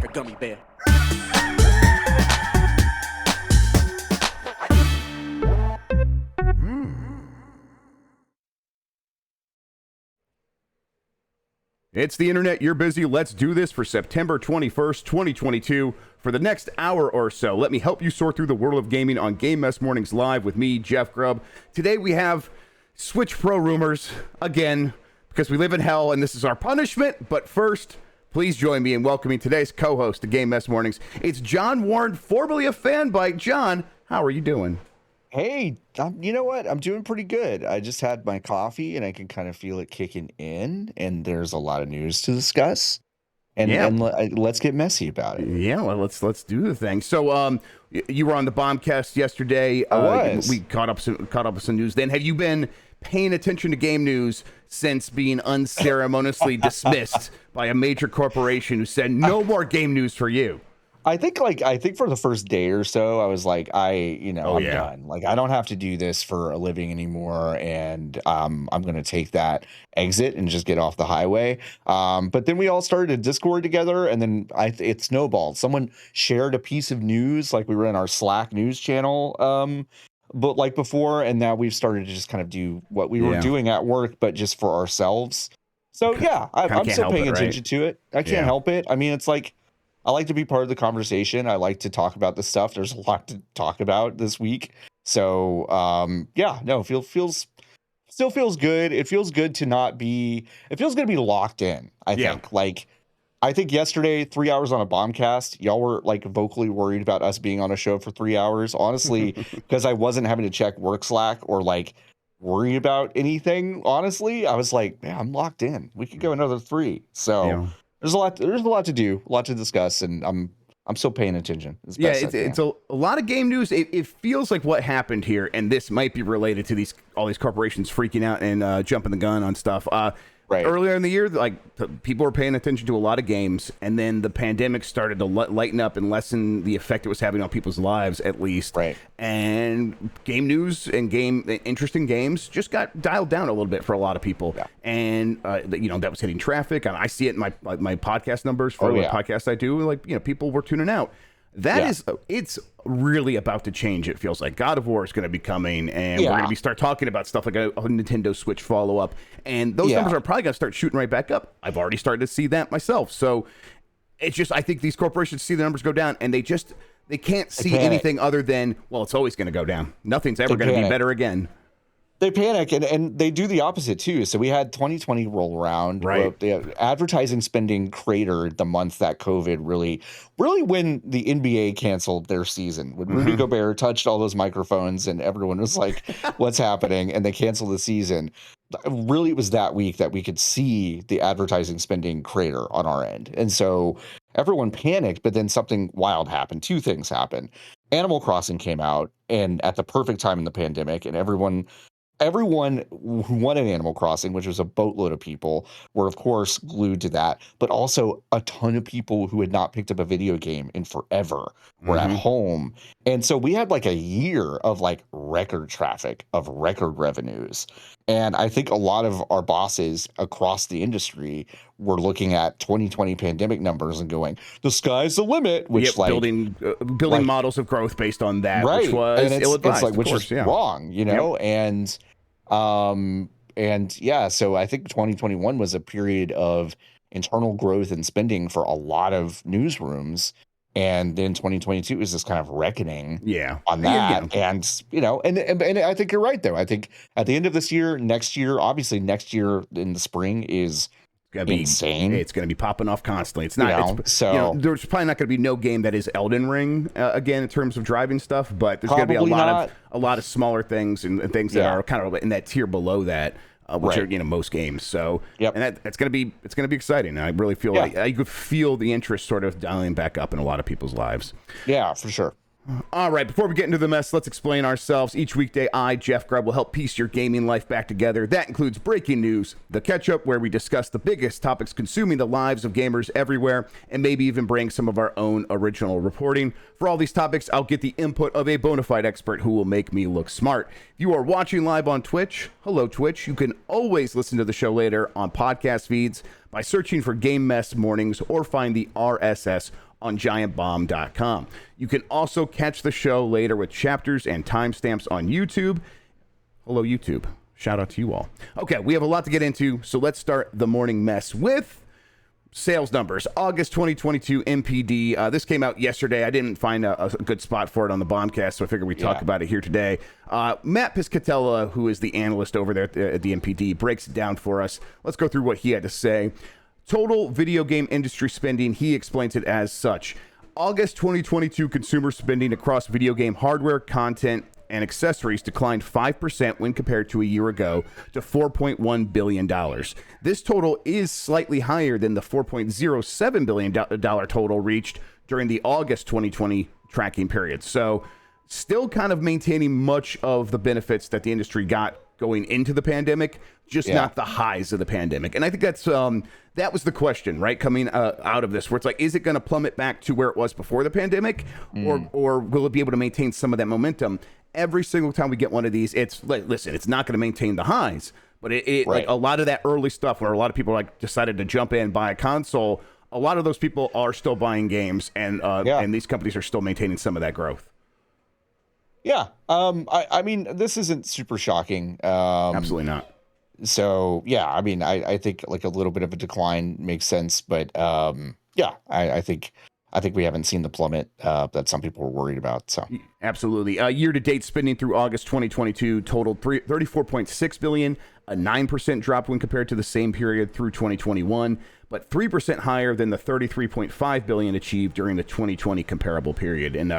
a gummy bear. It's the internet, you're busy, let's do this for September 21st, 2022. For the next hour or so, let me help you sort through the world of gaming on Game Mess Mornings Live with me, Jeff Grubb. Today we have Switch Pro rumors, again, because we live in hell and this is our punishment. But first, please join me in welcoming today's co-host to Game Mess Mornings. It's John Warren, formerly a Fanbyte. John, how are you doing? Hey, you know what? I'm doing pretty good. I just had my coffee and I can kind of feel it kicking in, and there's a lot of news to discuss. And let's get messy about it. Yeah, well, let's do the thing. So, you were on the Bombcast yesterday. I was. We caught up with some news. Then, have you been paying attention to game news since being unceremoniously dismissed by a major corporation who said no more game news for you? I think for the first day or so, I was like, I'm done. Like, I don't have to do this for a living anymore, and I'm gonna take that exit and just get off the highway. But then we all started a Discord together, and then it snowballed. Someone shared a piece of news, like we were in our Slack news channel, but like before, and now we've started to just kind of do what we were doing at work, but just for ourselves. So yeah, I'm still paying attention to it. I can't help it. I mean, it's like, I like to be part of the conversation. I like to talk about this stuff. There's a lot to talk about this week. So, still feels good. It feels good to not be, it feels good to be locked in. I think yesterday, 3 hours on a Bombcast, y'all were like vocally worried about us being on a show for 3 hours, honestly, because I wasn't having to check work Slack or like worry about anything. Honestly, I was like, man, I'm locked in. We could go another 3. So. Yeah. There's a lot to do, a lot to discuss, and I'm still paying attention. It's a lot of game news. It feels like what happened here, and this might be related to all these corporations freaking out and jumping the gun on stuff. Right. Earlier in the year, people were paying attention to a lot of games, and then the pandemic started to lighten up and lessen the effect it was having on people's lives, at least. Right. And game news and interesting games just got dialed down a little bit for a lot of people. Yeah. And that was hitting traffic. And I see it in my podcast numbers for the podcasts I do. People were tuning out. It's really about to change. It feels like God of War is going to be coming, and we're going to start talking about stuff like a Nintendo Switch follow-up, and those numbers are probably going to start shooting right back up. I've already started to see that myself. So it's just, I think these corporations see the numbers go down, and they can't see anything other than, well, it's always going to go down. Nothing's ever going to be better again. They panic, and they do the opposite too. So we had 2020 roll around. Right. Advertising spending cratered the month that COVID really when the NBA canceled their season. When Rudy Gobert touched all those microphones and everyone was like, what's happening? And they canceled the season. Really, it was that week that we could see the advertising spending crater on our end. And so everyone panicked, but then something wild happened. 2 things happened. Animal Crossing came out, and at the perfect time in the pandemic, and everyone who wanted Animal Crossing, which was a boatload of people, were of course glued to that, but also a ton of people who had not picked up a video game in forever were at home. And so we had like a year of like record traffic, of record revenues. And I think a lot of our bosses across the industry were looking at 2020 pandemic numbers and going, the sky's the limit, which building models of growth based on that, right. Which was ill-advised, which is wrong, so I think 2021 was a period of internal growth and spending for a lot of newsrooms, and then 2022 was this kind of reckoning on that. And I think you're right, though. I think at the end of this year, next year in the spring is gonna be insane. It's going to be popping off constantly. It's not. There's probably not going to be no game that is Elden Ring again in terms of driving stuff, but there's going to be a lot of smaller things and things that are kind of in that tier below that, which are most games. So and it's going to be exciting. I really feel like I could feel the interest sort of dialing back up in a lot of people's lives. Yeah, for sure. All right, before we get into the mess, let's explain ourselves. Each weekday, I, Jeff Grubb, will help piece your gaming life back together. That includes breaking news, the catch-up, where we discuss the biggest topics consuming the lives of gamers everywhere, and maybe even bring some of our own original reporting. For all these topics, I'll get the input of a bona fide expert who will make me look smart. If you are watching live on Twitch, hello, Twitch. You can always listen to the show later on podcast feeds by searching for Game Mess Mornings, or find the RSS on giantbomb.com. You can also catch the show later with chapters and timestamps on YouTube. Hello, YouTube. Shout out to you all. Okay, we have a lot to get into, so let's start the morning mess with sales numbers. August 2022 MPD. This came out yesterday. I didn't find a good spot for it on the Bombcast, so I figured we'd talk about it here today. Matt Piscatella, who is the analyst over there at the MPD, breaks it down for us. Let's go through what he had to say. Total video game industry spending, he explains it as such. August 2022 consumer spending across video game hardware, content, and accessories declined 5% when compared to a year ago to $4.1 billion. This total is slightly higher than the $4.07 billion total reached during the August 2020 tracking period. So still kind of maintaining much of the benefits that the industry got going into the pandemic, just not the highs of the pandemic. And I think that's that was the question, right? Coming out of this, where it's like, is it going to plummet back to where it was before the pandemic, or will it be able to maintain some of that momentum? Every single time we get one of these, it's listen, it's not going to maintain the highs, but like a lot of that early stuff where a lot of people like decided to jump in, buy a console, a lot of those people are still buying games, and these companies are still maintaining some of that growth. Yeah. I mean, this isn't super shocking. Absolutely not. So, yeah, I mean, I think like a little bit of a decline makes sense. But I think we haven't seen the plummet that some people were worried about. So absolutely. Year-to-date spending through August 2022 totaled $34.6 billion, a 9% drop when compared to the same period through 2021, but 3% higher than the $33.5 billion achieved during the 2020 comparable period. And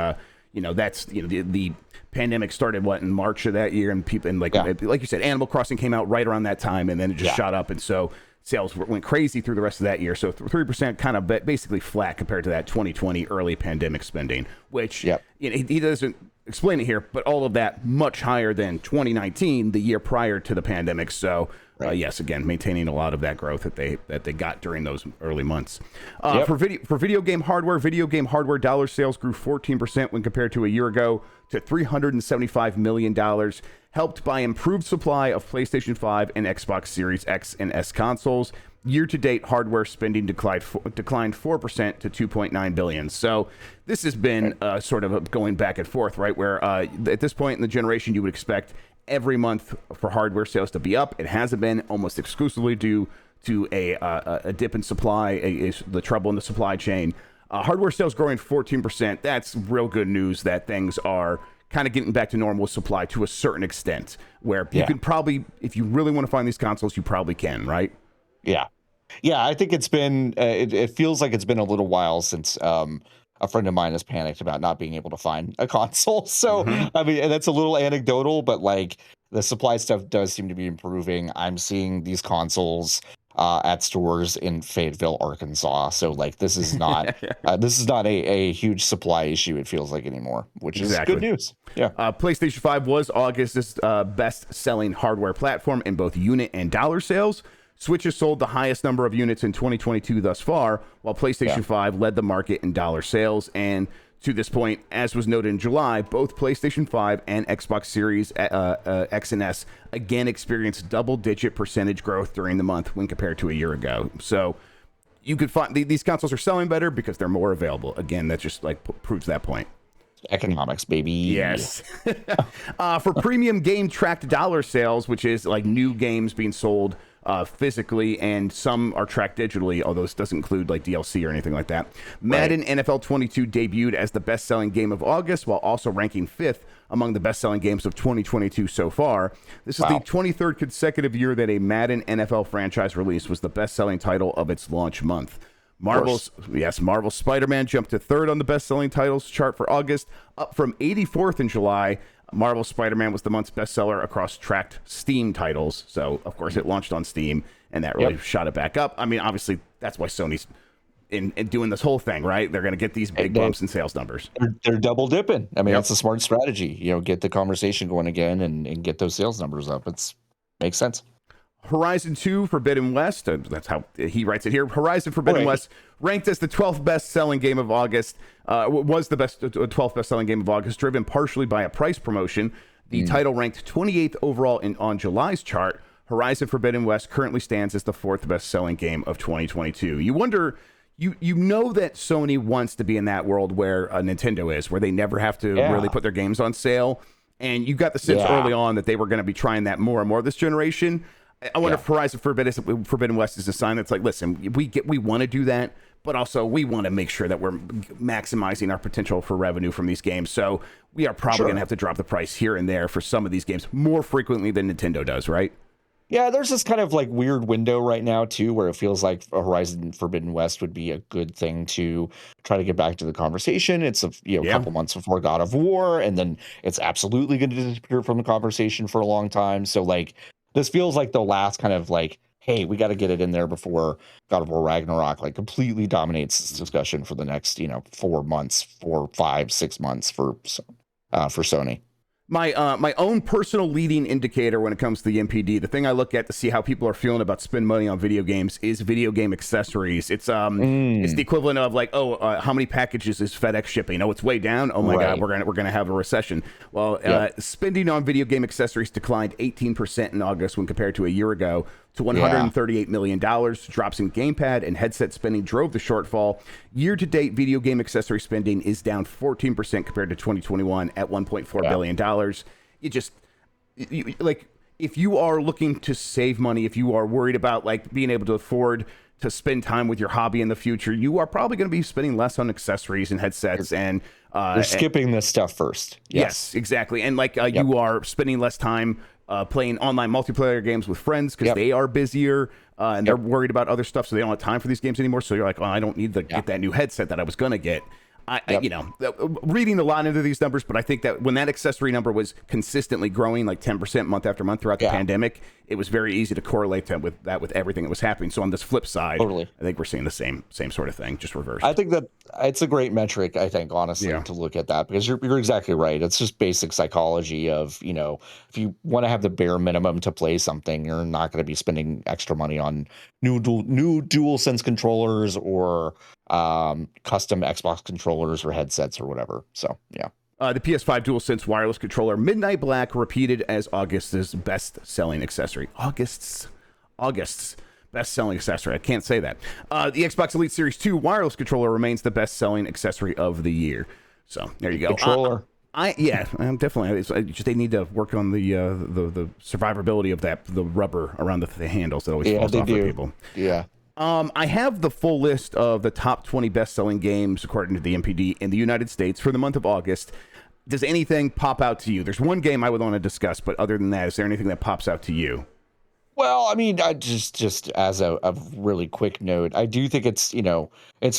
that's the pandemic started in March of that year, and people like you said, Animal Crossing came out right around that time, and then it just shot up, and so sales went crazy through the rest of that year. So 3% kind of basically flat compared to that 2020 early pandemic spending, which he doesn't explain it here, but all of that much higher than 2019, the year prior to the pandemic. So yes, again, maintaining a lot of that growth that they got during those early months. For video game hardware dollar sales grew 14% when compared to a year ago to $375 million, helped by improved supply of PlayStation 5 and Xbox Series X and S consoles. Year-to-date hardware spending declined 4% to $2.9 billion. So this has been sort of going back and forth, right? Where at this point in the generation, you would expect every month for hardware sales to be up. It hasn't been, almost exclusively due to a dip in supply, the trouble in the supply chain. Hardware sales growing 14%. That's real good news that things are kind of getting back to normal with supply to a certain extent, where you can probably, if you really want to find these consoles, you probably can, right? Yeah. I think it's been, it feels like it's been a little while since a friend of mine has panicked about not being able to find a console. So, I mean, and that's a little anecdotal, but like the supply stuff does seem to be improving. I'm seeing these consoles at stores in Fayetteville, Arkansas. So like this is not a huge supply issue, it feels like, anymore, which is good news. PlayStation 5 was August's best-selling hardware platform in both unit and dollar sales. Switch has sold the highest number of units in 2022 thus far, while PlayStation 5 led the market in dollar sales. And to this point, as was noted in July, both PlayStation 5 and Xbox Series X and S again experienced double-digit percentage growth during the month when compared to a year ago. So you could find these consoles are selling better because they're more available. Again, that just like proves that point. Economics, baby. Yes. For premium game tracked dollar sales, which is like new games being sold physically, and some are tracked digitally, although this doesn't include like DLC or anything like that. Madden NFL 22 debuted as the best-selling game of August, while also ranking 5th among the best-selling games of 2022 so far. This is the 23rd consecutive year that a Madden NFL franchise release was the best-selling title of its launch month. Marvel's Spider-Man jumped to 3rd on the best-selling titles chart for August, up from 84th in July. Marvel's Spider-Man was the month's bestseller across tracked Steam titles. So, of course, it launched on Steam, and that really shot it back up. I mean, obviously, that's why Sony's in doing this whole thing, right? They're going to get these big bumps in sales numbers. They're double dipping. I mean, that's a smart strategy. Get the conversation going again and get those sales numbers up. Makes sense. Horizon 2 Forbidden West, that's how he writes it here. Horizon Forbidden West ranked as the 12th best-selling game of August, was the 12th best-selling game of August, driven partially by a price promotion. The title ranked 28th overall on July's chart. Horizon Forbidden West currently stands as the 4th best-selling game of 2022. You wonder you know that Sony wants to be in that world where Nintendo is, where they never have to really put their games on sale. And you got the sense early on that they were going to be trying that more and more this generation. I wonder if Horizon Forbidden West is a sign that's like, listen, we want to do that, but also we want to make sure that we're maximizing our potential for revenue from these games. So we are probably going to have to drop the price here and there for some of these games more frequently than Nintendo does, right? Yeah, there's this kind of like weird window right now too, where it feels like a Horizon Forbidden West would be a good thing to try to get back to the conversation. It's a couple months before God of War, and then it's absolutely going to disappear from the conversation for a long time. So like, this feels like the last kind of like, hey, we got to get it in there before God of War Ragnarok like completely dominates this discussion for the next 4 months, 4, 5, 6 months for Sony. My own personal leading indicator when it comes to the NPD, the thing I look at to see how people are feeling about spending money on video games is video game accessories. It's the equivalent of like, how many packages is FedEx shipping? Oh, it's way down. Oh my God, we're gonna have a recession. Well, spending on video game accessories declined 18% in August when compared to a year ago to $138 million. Drops in gamepad and headset spending drove the shortfall. Year-to-date video game accessory spending is down 14% compared to 2021 at $1.4 billion. Like, if you are looking to save money, if you are worried about like being able to afford to spend time with your hobby in the future, you are probably going to be spending less on accessories and headsets and you're skipping this stuff first. Yes, exactly. And like you are spending less time playing online multiplayer games with friends because they are busier and they're worried about other stuff, so they don't have time for these games anymore. So you're like, I don't need to get that new headset that I was going to get. Reading a lot into these numbers, but I think that when that accessory number was consistently growing like 10% month after month throughout the pandemic, it was very easy to correlate with everything that was happening. So on this flip side, I think we're seeing the same sort of thing, just reversed. I think that it's a great metric, I think, honestly, to look at that, because you're exactly right. It's just basic psychology of, if you want to have the bare minimum to play something, you're not going to be spending extra money on new DualSense controllers or custom Xbox controllers or headsets or whatever. So the PS5 DualSense wireless controller Midnight Black repeated as August's best-selling accessory. August's best-selling accessory. I can't say that. The Xbox Elite Series 2 wireless controller remains the best-selling accessory of the year. So there you go. Controller. Definitely. They need to work on the survivability of the rubber around the handles that always falls off for people. Yeah. I have the full list of the top 20 best-selling games according to the NPD in the United States for the month of August. Does anything pop out to you? There's one game I would want to discuss, but other than that, is there anything that pops out to you? Well, I mean, I just as a really quick note, I do think it's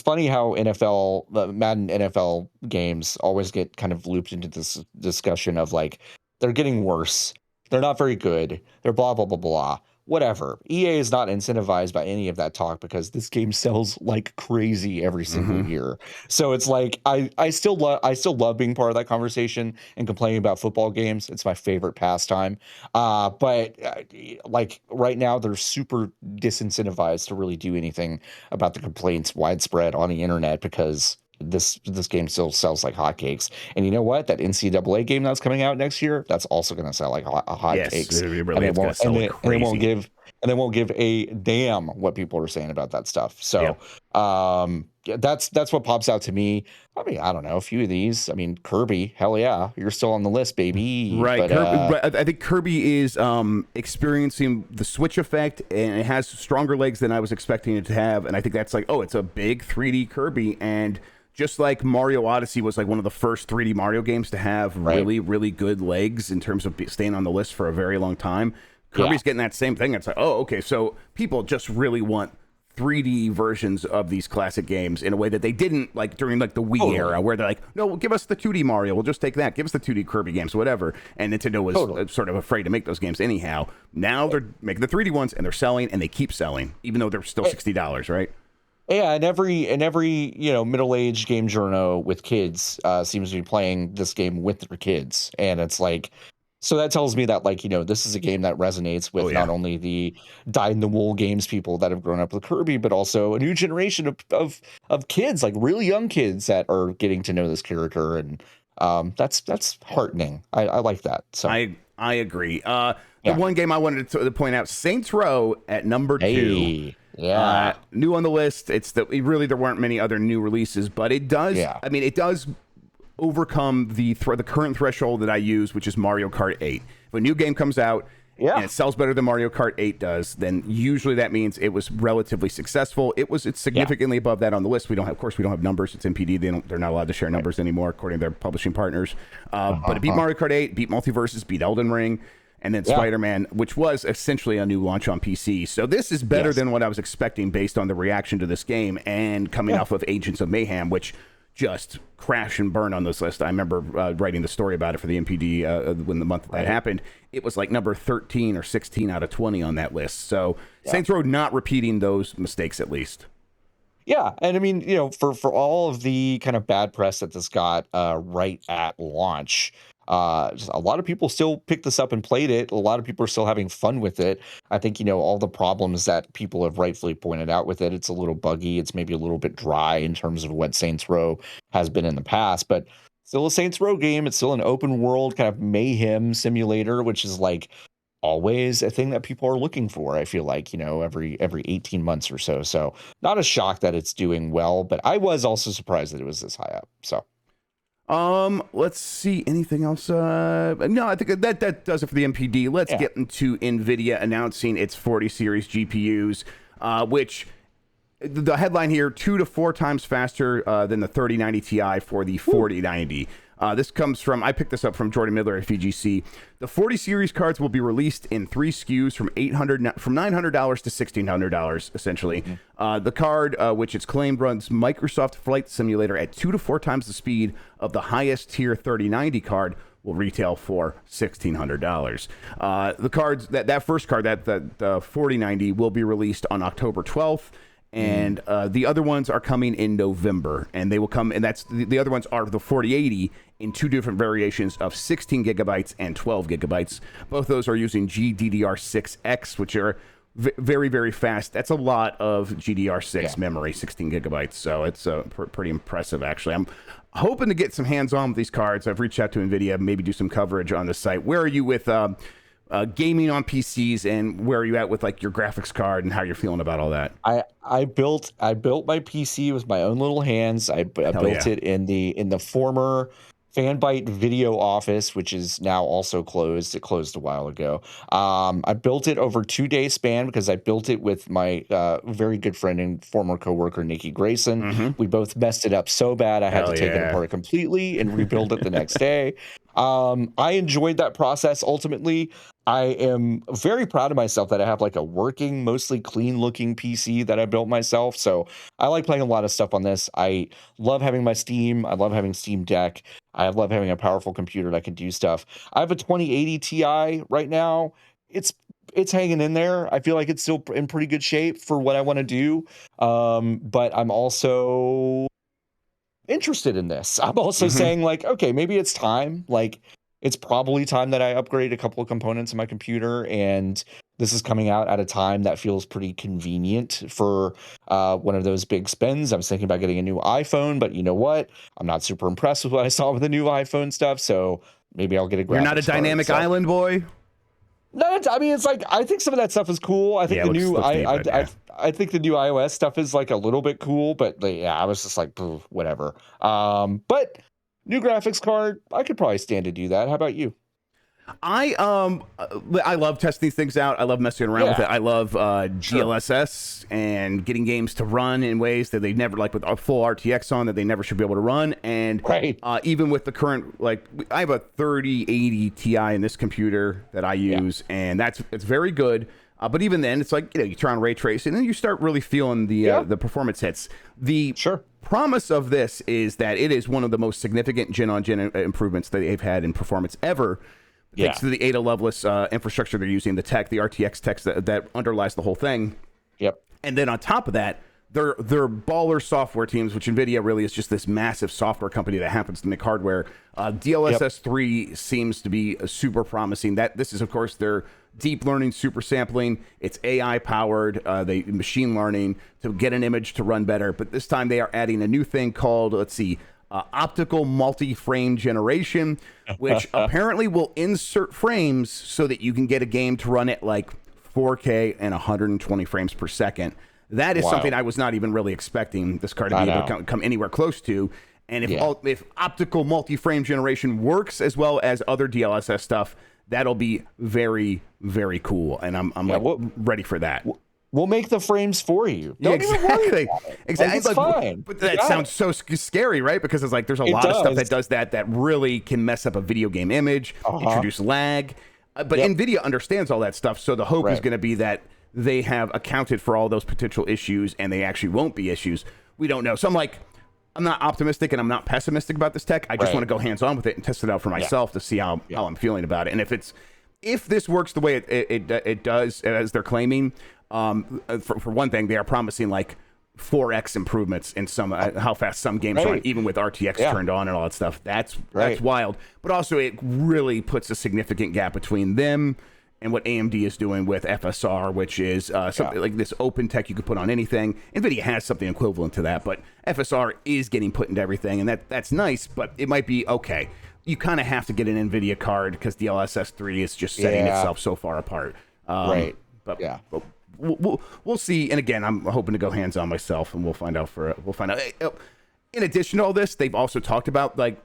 funny how Madden NFL games always get kind of looped into this discussion of like, they're getting worse, they're not very good, they're blah blah blah blah. Whatever. EA is not incentivized by any of that talk because this game sells like crazy every single year. So it's like I still love being part of that conversation and complaining about football games. It's my favorite pastime. But like right now they're super disincentivized to really do anything about the complaints widespread on the internet because this game still sells like hotcakes. And you know what? That NCAA game that's coming out next year, that's also going to sell like hotcakes. And they won't give a damn what people are saying about that stuff. So that's what pops out to me. I mean, I don't know, a few of these. I mean, Kirby, hell yeah, you're still on the list, baby. Right. But I think Kirby is experiencing the Switch effect, and it has stronger legs than I was expecting it to have. And I think that's like, it's a big 3D Kirby, and just like Mario Odyssey was like one of the first 3D Mario games to have really, really good legs in terms of staying on the list for a very long time. Kirby's getting that same thing. It's like, okay, so people just really want 3D versions of these classic games in a way that they didn't like during like the Wii era, where they're like, no, give us the 2D Mario, we'll just take that. Give us the 2D Kirby games, whatever. And Nintendo was sort of afraid to make those games anyhow. Now they're making the 3D ones, and they're selling, and they keep selling, even though they're still $60, right? Yeah, and every middle-aged game journo with kids seems to be playing this game with their kids, and it's like, so that tells me that like this is a game that resonates with not only the dyed-in-the-wool games people that have grown up with Kirby, but also a new generation of kids, like really young kids that are getting to know this character, and that's heartening. I like that. So I agree. The one game I wanted to point out, Saints Row at number 2. Yeah. New on the list. There weren't many other new releases, but it does. Yeah. I mean, it does overcome the current threshold that I use, which is Mario Kart 8. If a new game comes out and it sells better than Mario Kart 8 does, then usually that means it was relatively successful. It's significantly above that on the list. We don't have numbers. It's NPD. They're not allowed to share numbers anymore, according to their publishing partners. But it beat Mario Kart 8, beat Multiverses, beat Elden Ring, and then Spider-Man, which was essentially a new launch on PC. So this is better than what I was expecting based on the reaction to this game and coming off of Agents of Mayhem, which just crash and burn on this list. I remember writing the story about it for the NPD when the month that happened. It was like number 13 or 16 out of 20 on that list. So Saints Row not repeating those mistakes at least. Yeah, and I mean, for all of the kind of bad press that this got right at launch, just a lot of people still picked this up and played it. A lot of people are still having fun with it. I think, all the problems that people have rightfully pointed out with it, it's a little buggy. It's maybe a little bit dry in terms of what Saints Row has been in the past, but still a Saints Row game. It's still an open world kind of mayhem simulator, which is like always a thing that people are looking for. I feel like, every 18 months or so. So not a shock that it's doing well, but I was also surprised that it was this high up. So let's see, anything else? No, I think that does it for the MPD. Let's get into Nvidia announcing its 40 series GPUs, which the headline here, 2 to 4 times faster than the 3090 Ti for the 4090. This comes from, I picked this up from Jordan Miller at VGC. The 40 series cards will be released in 3 SKUs from $900 to $1,600, essentially. The card, which it's claimed runs Microsoft Flight Simulator at 2 to 4 times the speed of the highest tier 3090 card, will retail for $1,600. The cards, that first card, the 4090, will be released on October 12th. And the other ones are coming in November, and they will come, and that's the other ones are the 4080 in 2 different variations of 16 gigabytes and 12 gigabytes. Both those are using GDDR6X, which are very, very fast. That's a lot of GDDR6 memory, 16 gigabytes. So it's pretty impressive, actually. I'm hoping to get some hands-on with these cards. I've reached out to Nvidia, maybe do some coverage on the site. Where are you with gaming on PCs, and where are you at with like your graphics card and how you're feeling about all that? I built my PC with my own little hands. I built it in the former Fanbyte video office, which is now also closed. It closed a while ago. I built it over 2-day span because I built it with my very good friend and former coworker, Nikki Grayson. We both messed it up so bad I had to take it apart completely and rebuild it the next day. I enjoyed that process. Ultimately, I am very proud of myself that I have like a working, mostly clean looking PC that I built myself. So I like playing a lot of stuff on this. I love having my Steam. I love having Steam Deck. I love having a powerful computer that can do stuff. I have a 2080 Ti right now. It's hanging in there. I feel like it's still in pretty good shape for what I want to do. But I'm also interested in this. I'm also saying like, okay, maybe it's time. Like, it's probably time that I upgrade a couple of components in my computer, and this is coming out at a time that feels pretty convenient for one of those big spends. I was thinking about getting a new iPhone, but you know what? I'm not super impressed with what I saw with the new iPhone stuff, so maybe I'll get a graphics You're not a dynamic island boy? No, I mean, it's like, I think some of that stuff is cool. I think I think the new iOS stuff is like a little bit cool, but I was just like, whatever. But new graphics card, I could probably stand to do that. How about you? I love testing these things out. I love messing around with it. I love DLSS and getting games to run in ways that they never, like with a full RTX on, that they never should be able to run. And even with the current, like, I have a 3080 Ti in this computer that I use, and it's very good. But even then, it's like, you turn on ray tracing, and then you start really feeling the performance hits. The promise of this is that it is one of the most significant gen-on-gen improvements that they've had in performance ever. Thanks to the Ada Lovelace infrastructure they're using, the tech, the RTX tech that underlies the whole thing. And then on top of that, they're baller software teams, which NVIDIA really is just this massive software company that happens to make hardware. DLSS 3 seems to be super promising. This is, of course, their deep learning super sampling. It's AI powered, they machine learning to get an image to run better. But this time they are adding a new thing called, optical multi-frame generation, which apparently will insert frames so that you can get a game to run at like 4K and 120 frames per second. That is something I was not even really expecting this card to be able to come anywhere close to. And if optical multi-frame generation works as well as other DLSS stuff, that'll be very, very cool. And I'm ready for that. We'll make the frames for you. Don't even worry about it. Exactly. It's fine. But that sounds so scary, right? Because it's like there's a lot of stuff that does that really can mess up a video game image, introduce lag. But Nvidia understands all that stuff. So the hope is going to be that they have accounted for all those potential issues and they actually won't be issues. We don't know. So I'm not optimistic and I'm not pessimistic about this tech. I just want to go hands-on with it and test it out for myself to see how I'm feeling about it. And if this works the way it does, as they're claiming, for one thing, they are promising like 4x improvements in some how fast some games run, even with RTX turned on and all that stuff. That's wild. But also, it really puts a significant gap between them and what AMD is doing with FSR, which is something like this open tech you could put on anything. NVIDIA has something equivalent to that, but FSR is getting put into everything, and that's nice, but it might be okay. You kind of have to get an NVIDIA card because DLSS 3 is just setting itself so far apart. But we'll see. And again, I'm hoping to go hands-on myself, and we'll find out. In addition to all this, they've also talked about like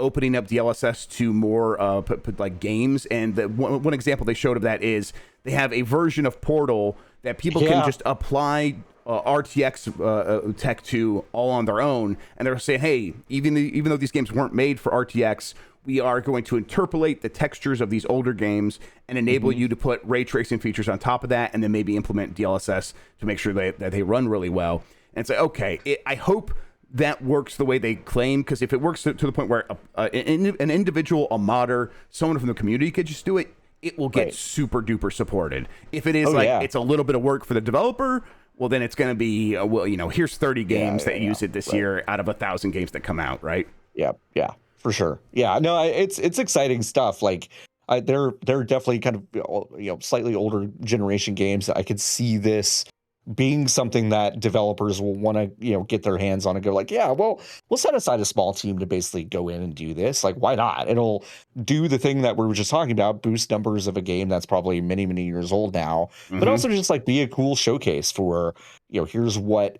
opening up DLSS to more like games, and one example they showed of that is they have a version of Portal that people can just apply RTX tech to all on their own, and they're saying, hey, even though these games weren't made for RTX, we are going to interpolate the textures of these older games and enable you to put ray tracing features on top of that, and then maybe implement DLSS to make sure that they run really well. And say, okay, I hope that works the way they claim, because if it works to the point where an individual, a modder, someone from the community could just do it, it will get super duper supported. If it is it's a little bit of work for the developer, well, then it's going to be, here's 30 games that use it this year out of 1,000 games that come out, right? Yeah, for sure. Yeah, no, it's exciting stuff. Like, they're definitely kind of slightly older generation games. I could see this being something that developers will want to get their hands on and go like, yeah, well, we'll set aside a small team to basically go in and do this. Like, why not? It'll do the thing that we were just talking about, boost numbers of a game that's probably many, many years old now, but also just like be a cool showcase for, here's what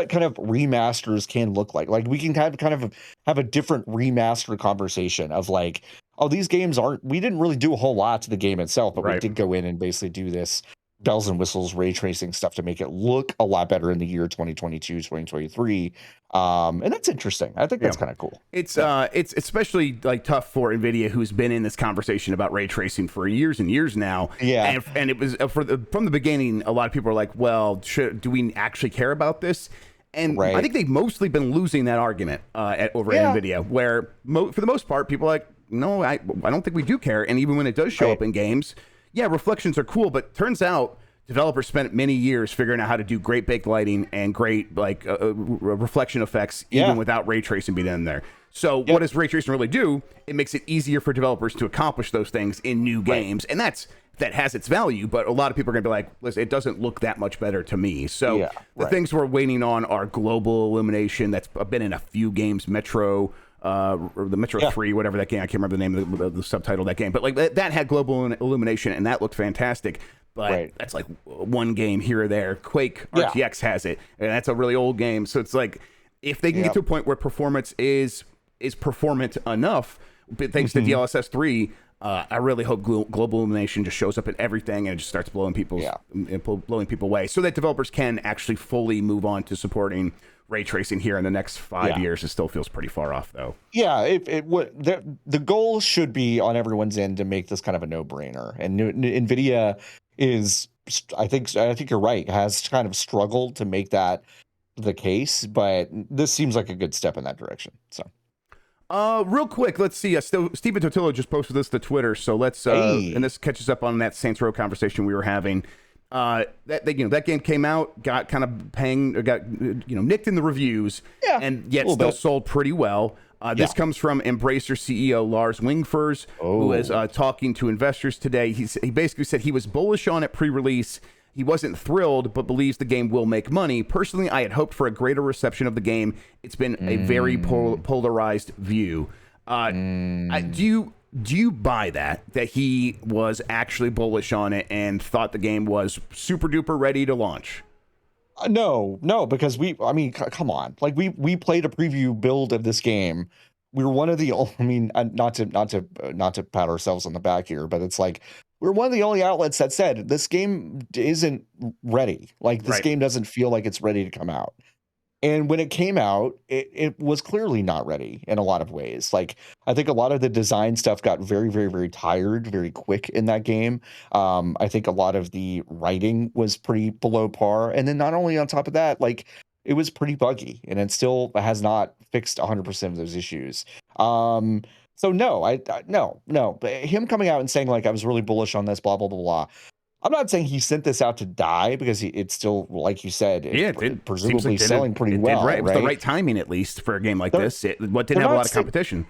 kind of remasters can look like. Like, we can kind of have a different remaster conversation of like, oh, these games we didn't really do a whole lot to the game itself, but we did go in and basically do this bells and whistles ray tracing stuff to make it look a lot better in the year 2022, 2023. And that's interesting. I think that's kind of cool. It's especially like tough for Nvidia, who's been in this conversation about ray tracing for years and years now. Yeah. And it was from the beginning, a lot of people are like, well, do we actually care about this? And I think they've mostly been losing that argument over at Nvidia, where for the most part, people are like, no, I don't think we do care. And even when it does show up in games, reflections are cool, but turns out developers spent many years figuring out how to do great baked lighting and great reflection effects even without ray tracing being in there. So what does ray tracing really do? It makes it easier for developers to accomplish those things in new games, and that has its value. But a lot of people are going to be like, listen, it doesn't look that much better to me. So the things we're waiting on are global illumination. That's been in a few games, Metro. Or the Metro 3, whatever that game, I can't remember the name of the subtitle of that game, but like that had global illumination and that looked fantastic. But that's like one game here or there. Quake RTX has it, and that's a really old game. So it's like, if they can get to a point where performance is performant enough, thanks to DLSS 3, I really hope global illumination just shows up in everything and it just starts blowing people away, so that developers can actually fully move on to supporting ray tracing here in the next 5 years. It still feels pretty far off, though. Yeah, the goal should be on everyone's end to make this kind of a no-brainer. And Nvidia is, I think you're right, has kind of struggled to make that the case, but this seems like a good step in that direction. So, real quick, let's see. Stephen Totillo just posted this to Twitter, so let's and this catches up on that Saints Row conversation we were having. That game came out, got kind of nicked in the reviews, and yet still sold pretty well. This comes from Embracer CEO Lars Wingfors, who is talking to investors today. He basically said he was bullish on it pre-release. He wasn't thrilled, but believes the game will make money. Personally, I had hoped for a greater reception of the game. It's been a very polarized view. Do you buy that he was actually bullish on it and thought the game was super duper ready to launch? No, because I mean, come on. Like we played a preview build of this game. We were one of the I mean, not to pat ourselves on the back here, but it's like we're one of the only outlets that said this game isn't ready. Like this Right. game doesn't feel like it's ready to come out. And when it came out, it was clearly not ready in a lot of ways. Like, I think a lot of the design stuff got very, very, very tired very quick in that game. I think a lot of the writing was pretty below par. And then not only on top of that, like, it was pretty buggy and it still has not fixed 100% of those issues. So no, no. But him coming out and saying like I was really bullish on this, blah blah blah blah. I'm not saying he sent this out to die because it's still, like you said, presumably like selling pretty well. Right. It was the right timing, at least, for a game like this. It didn't have a lot of competition.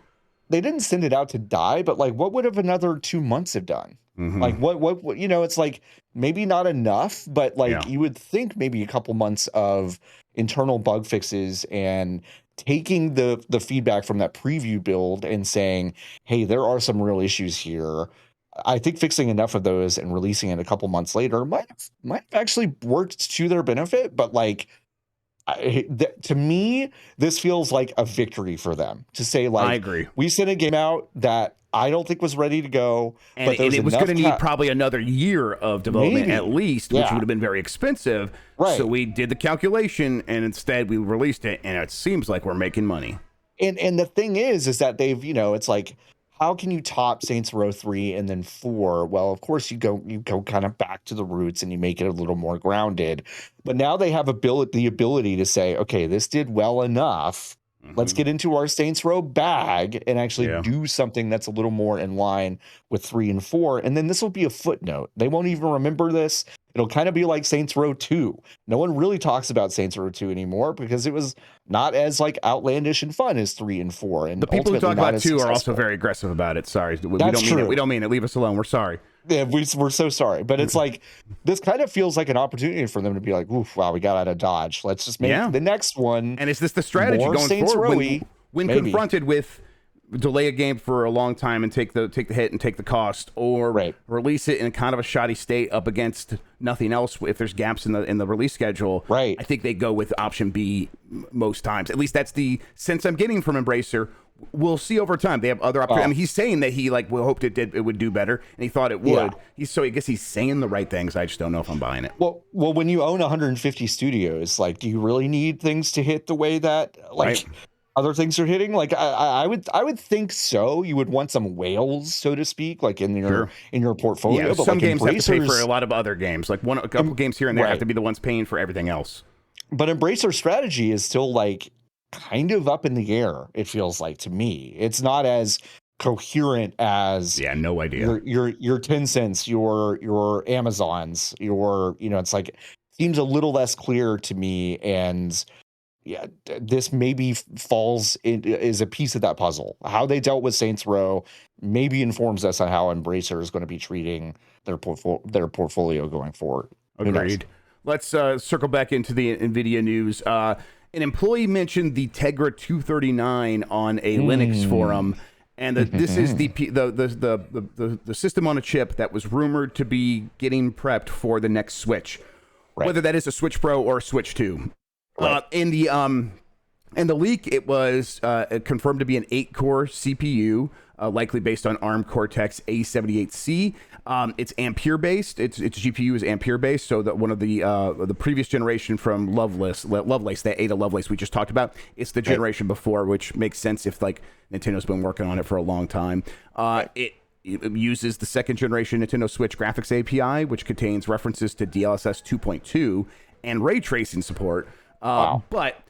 They didn't send it out to die, but like, what would have another 2 months have done? Mm-hmm. Like, what, it's like maybe not enough, but like you would think maybe a couple months of internal bug fixes and taking the feedback from that preview build and saying, hey, there are some real issues here. I think fixing enough of those and releasing it a couple months later might have actually worked to their benefit. But like, to me, this feels like a victory for them to say, like, I agree. We sent a game out that I don't think was ready to go, and it was going to need probably another year of development at least, which would have been very expensive. Right. So we did the calculation, and instead we released it, and it seems like we're making money. And the thing is that they've, it's like, how can you top Saints Row 3 and then 4? Well, of course you go kind of back to the roots and you make it a little more grounded. But now they have the ability to say, okay, this did well enough. Let's get into our Saints Row bag and actually do something that's a little more in line with 3 and 4. And then this will be a footnote. They won't even remember this. It'll kind of be like Saints Row 2. No one really talks about Saints Row 2 anymore because it was not as like outlandish and fun as 3 and 4. And the people who talk about 2 are also very aggressive about it. Sorry. We don't mean it. Leave us alone. We're sorry. Yeah, we're so sorry. But it's like, this kind of feels like an opportunity for them to be like, oof, wow, we got out of Dodge. Let's just make the next one. And is this the strategy going Saints forward? When confronted with delay a game for a long time and take the hit and take the cost, or release it in kind of a shoddy state up against nothing else if there's gaps in the release schedule, I think they go with option B most times. At least that's the sense I'm getting from Embracer. We'll see over time. They have other opportunities. I mean, he's saying that he hoped it would do better, and he thought it would. So I guess he's saying the right things. I just don't know if I'm buying it. Well, when you own 150 studios, like, do you really need things to hit the way that other things are hitting? Like, I would think so. You would want some whales, so to speak, like in your portfolio. Yeah, but some like games have to pay for a lot of other games. Like a couple games here and there have to be the ones paying for everything else. But Embracer's strategy is still like kind of up in the air. It feels like to me, it's not as coherent as no idea. Your Tencents, your Amazons, it's like seems a little less clear to me. And this maybe is a piece of that puzzle. How they dealt with Saints Row maybe informs us on how Embracer is going to be treating their portfolio going forward. Agreed. Let's circle back into the Nvidia news. An employee mentioned the Tegra 239 on a Linux forum, and this is the system on a chip that was rumored to be getting prepped for the next Switch, whether that is a Switch Pro or a Switch 2. In the leak, it was confirmed to be an 8-core CPU, likely based on ARM Cortex A78C. It's Ampere based. Its GPU is Ampere based. So that one of the previous generation from Lovelace, that Ada Lovelace we just talked about, it's the generation before, which makes sense if like Nintendo's been working on it for a long time. It uses the second generation Nintendo Switch graphics API, which contains references to DLSS 2.2 and ray tracing support. But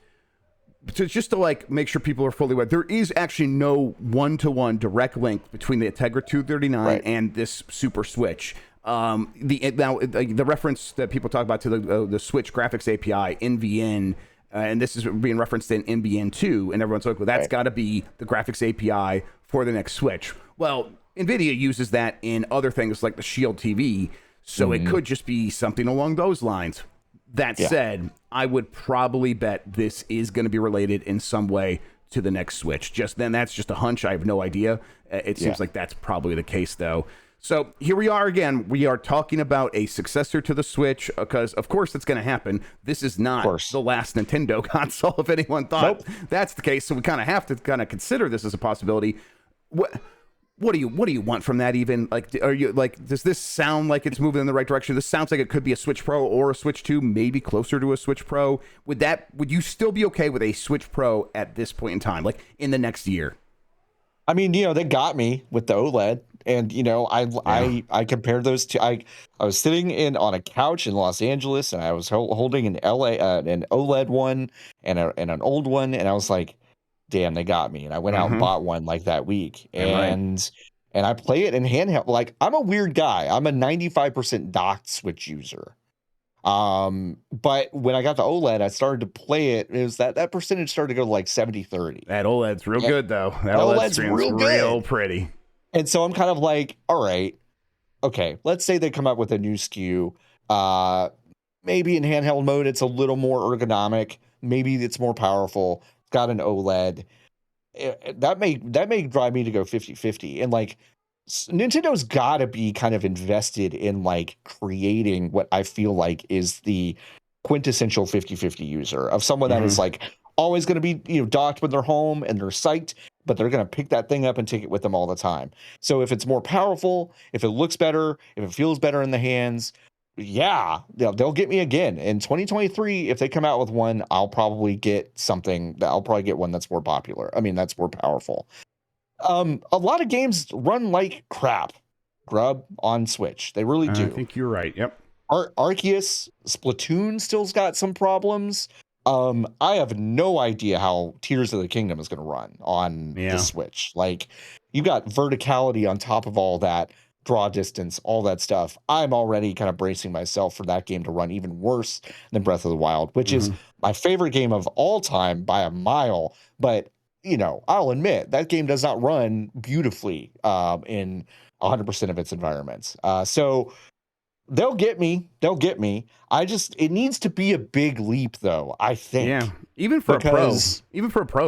just to like make sure people are fully aware, there is actually no one-to-one direct link between the Tegra 239 and this Super Switch. The reference that people talk about to the Switch graphics API, NVN, and this is being referenced in NBN2, and everyone's like, well, that's got to be the graphics API for the next Switch. Well, Nvidia uses that in other things like the Shield TV, so it could just be something along those lines. That said, I would probably bet this is going to be related in some way to the next Switch. That's just a hunch. I have no idea. It seems like that's probably the case, though. So here we are again. We are talking about a successor to the Switch because, of course, it's going to happen. This is not the last Nintendo console, if anyone thought that's the case. So we kind of have to kind of consider this as a possibility. What do you want from that even? Like, are you like, does this sound like it's moving in the right direction? This sounds like it could be a Switch Pro or a Switch 2, maybe closer to a Switch Pro. Would you still be okay with a Switch Pro at this point in time, like in the next year? I mean, they got me with the OLED, and I compared those two. I was sitting on a couch in Los Angeles, and I was holding an OLED one and an old one, and I was like, damn, they got me. And I went out and bought one like that week, and I play it in handheld. Like, I'm a weird guy. I'm a 95% docked Switch user. But when I got the OLED, I started to play it. It was that percentage started to go to like 70-30. That OLED's real good though. That OLED screen's real pretty. And so I'm kind of like, all right, okay, let's say they come up with a new SKU. Maybe in handheld mode, it's a little more ergonomic. Maybe it's more powerful. It's got an OLED. That may drive me to go 50-50. And like, Nintendo's got to be kind of invested in like creating what I feel like is the quintessential 50-50 user of someone that is like always going to be, docked when they're home and they're psyched, but they're going to pick that thing up and take it with them all the time. So if it's more powerful, if it looks better, if it feels better in the hands, yeah, they'll get me again. In 2023, if they come out with one, I'll probably get one that's more popular. I mean, that's more powerful. A lot of games run like crap, Grubb, on Switch. They really do. I think you're right. Yep. Arceus, Splatoon still's got some problems. I have no idea how Tears of the Kingdom is going to run on the Switch. Like, you got verticality on top of all that, draw distance, all that stuff. I'm already kind of bracing myself for that game to run even worse than Breath of the Wild, which is my favorite game of all time by a mile. But I'll admit that game does not run beautifully in 100% of its environments. So they'll get me. It needs to be a big leap, though, I think. Yeah, even for a pro,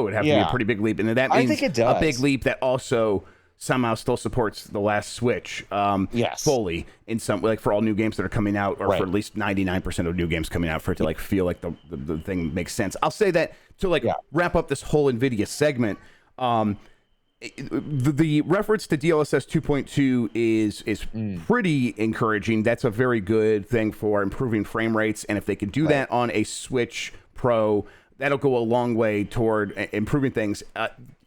it'd have to be a pretty big leap. And that means I think it does. A big leap that also somehow still supports the last Switch fully in some, like, for all new games that are coming out, or for at least 99% of new games coming out, for it to like feel like the thing makes sense. I'll say that to wrap up this whole Nvidia segment. The reference to DLSS 2.2 is pretty encouraging. That's a very good thing for improving frame rates, and if they can do that on a Switch Pro, that'll go a long way toward improving things.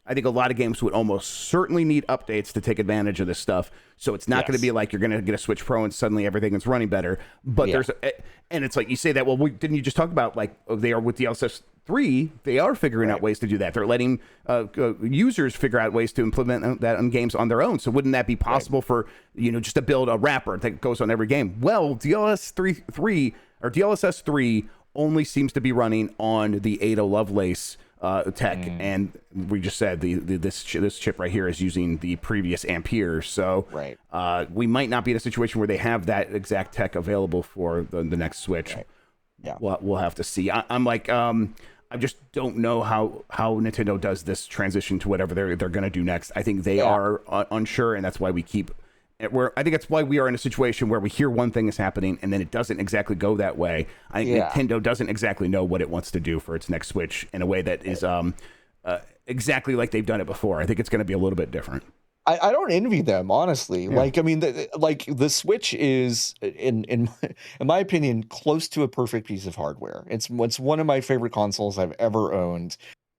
I think a lot of games would almost certainly need updates to take advantage of this stuff. So it's not going to be like you're going to get a Switch Pro and suddenly everything is running better. But and it's like you say that, well, didn't you just talk about like they are with DLSS 3, they are figuring out ways to do that. They're letting users figure out ways to implement that on games on their own. So wouldn't that be possible for, just to build a wrapper that goes on every game? Well, DLSS 3 only seems to be running on the Ada Lovelace tech, and we just said this chip right here is using the previous Ampere, so we might not be in a situation where they have that exact tech available for the next Switch. We'll have to see. I just don't know how Nintendo does this transition to whatever they're going to do next. I think they are unsure, and that's why we keep. I think that's why we are in a situation where we hear one thing is happening and then it doesn't exactly go that way. I think Nintendo doesn't exactly know what it wants to do for its next Switch in a way that is exactly like they've done it before. I think it's going to be a little bit different. I don't envy them, honestly. Like, I mean, the Switch is, in my opinion, close to a perfect piece of hardware. It's one of my favorite consoles I've ever owned.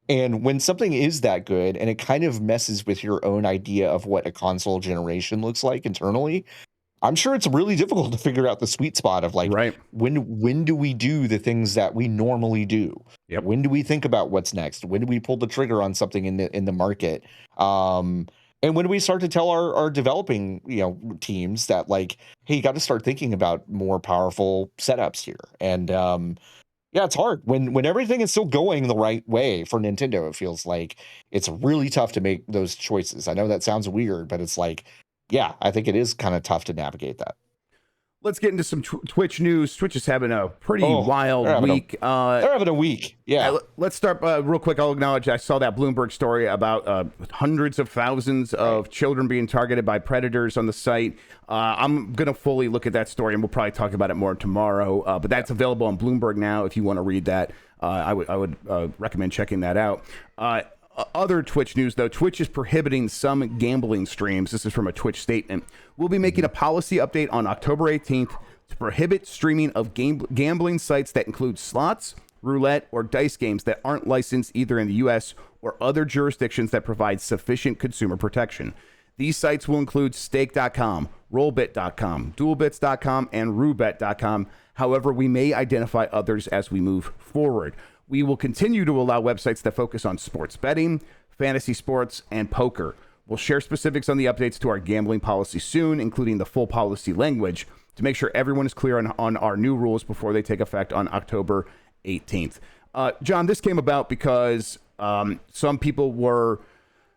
And when something is that good and it kind of messes with your own idea of what a console generation looks like internally, I'm sure it's really difficult to figure out the sweet spot of like, when do we do the things that we normally do? When do we think about what's next? When do we pull the trigger on something in the market? And when do we start to tell our developing teams that like, hey, you got to start thinking about more powerful setups here? And it's hard when everything is still going the right way for Nintendo. It feels like it's really tough to make those choices. I know that sounds weird, but it's like, I think it is kind of tough to navigate that. Let's get into some Twitch news. Twitch is having a pretty wild week. They're having a week. Yeah. Let's start real quick. I'll acknowledge I saw that Bloomberg story about hundreds of thousands of children being targeted by predators on the site. I'm going to fully look at that story, and we'll probably talk about it more tomorrow. But that's available on Bloomberg now if you want to read that. I would recommend checking that out. Other Twitch news, though, Twitch is prohibiting some gambling streams. This is from a Twitch statement. We'll be making a policy update on October 18th to prohibit streaming of gambling sites that include slots, roulette, or dice games that aren't licensed either in the U.S. or other jurisdictions that provide sufficient consumer protection. These sites will include stake.com, rollbit.com, duelbits.com, and roobet.com. However, we may identify others as we move forward. We will continue to allow websites that focus on sports betting, fantasy sports, and poker. We'll share specifics on the updates to our gambling policy soon, including the full policy language, to make sure everyone is clear on our new rules before they take effect on October 18th. John, this came about because some people were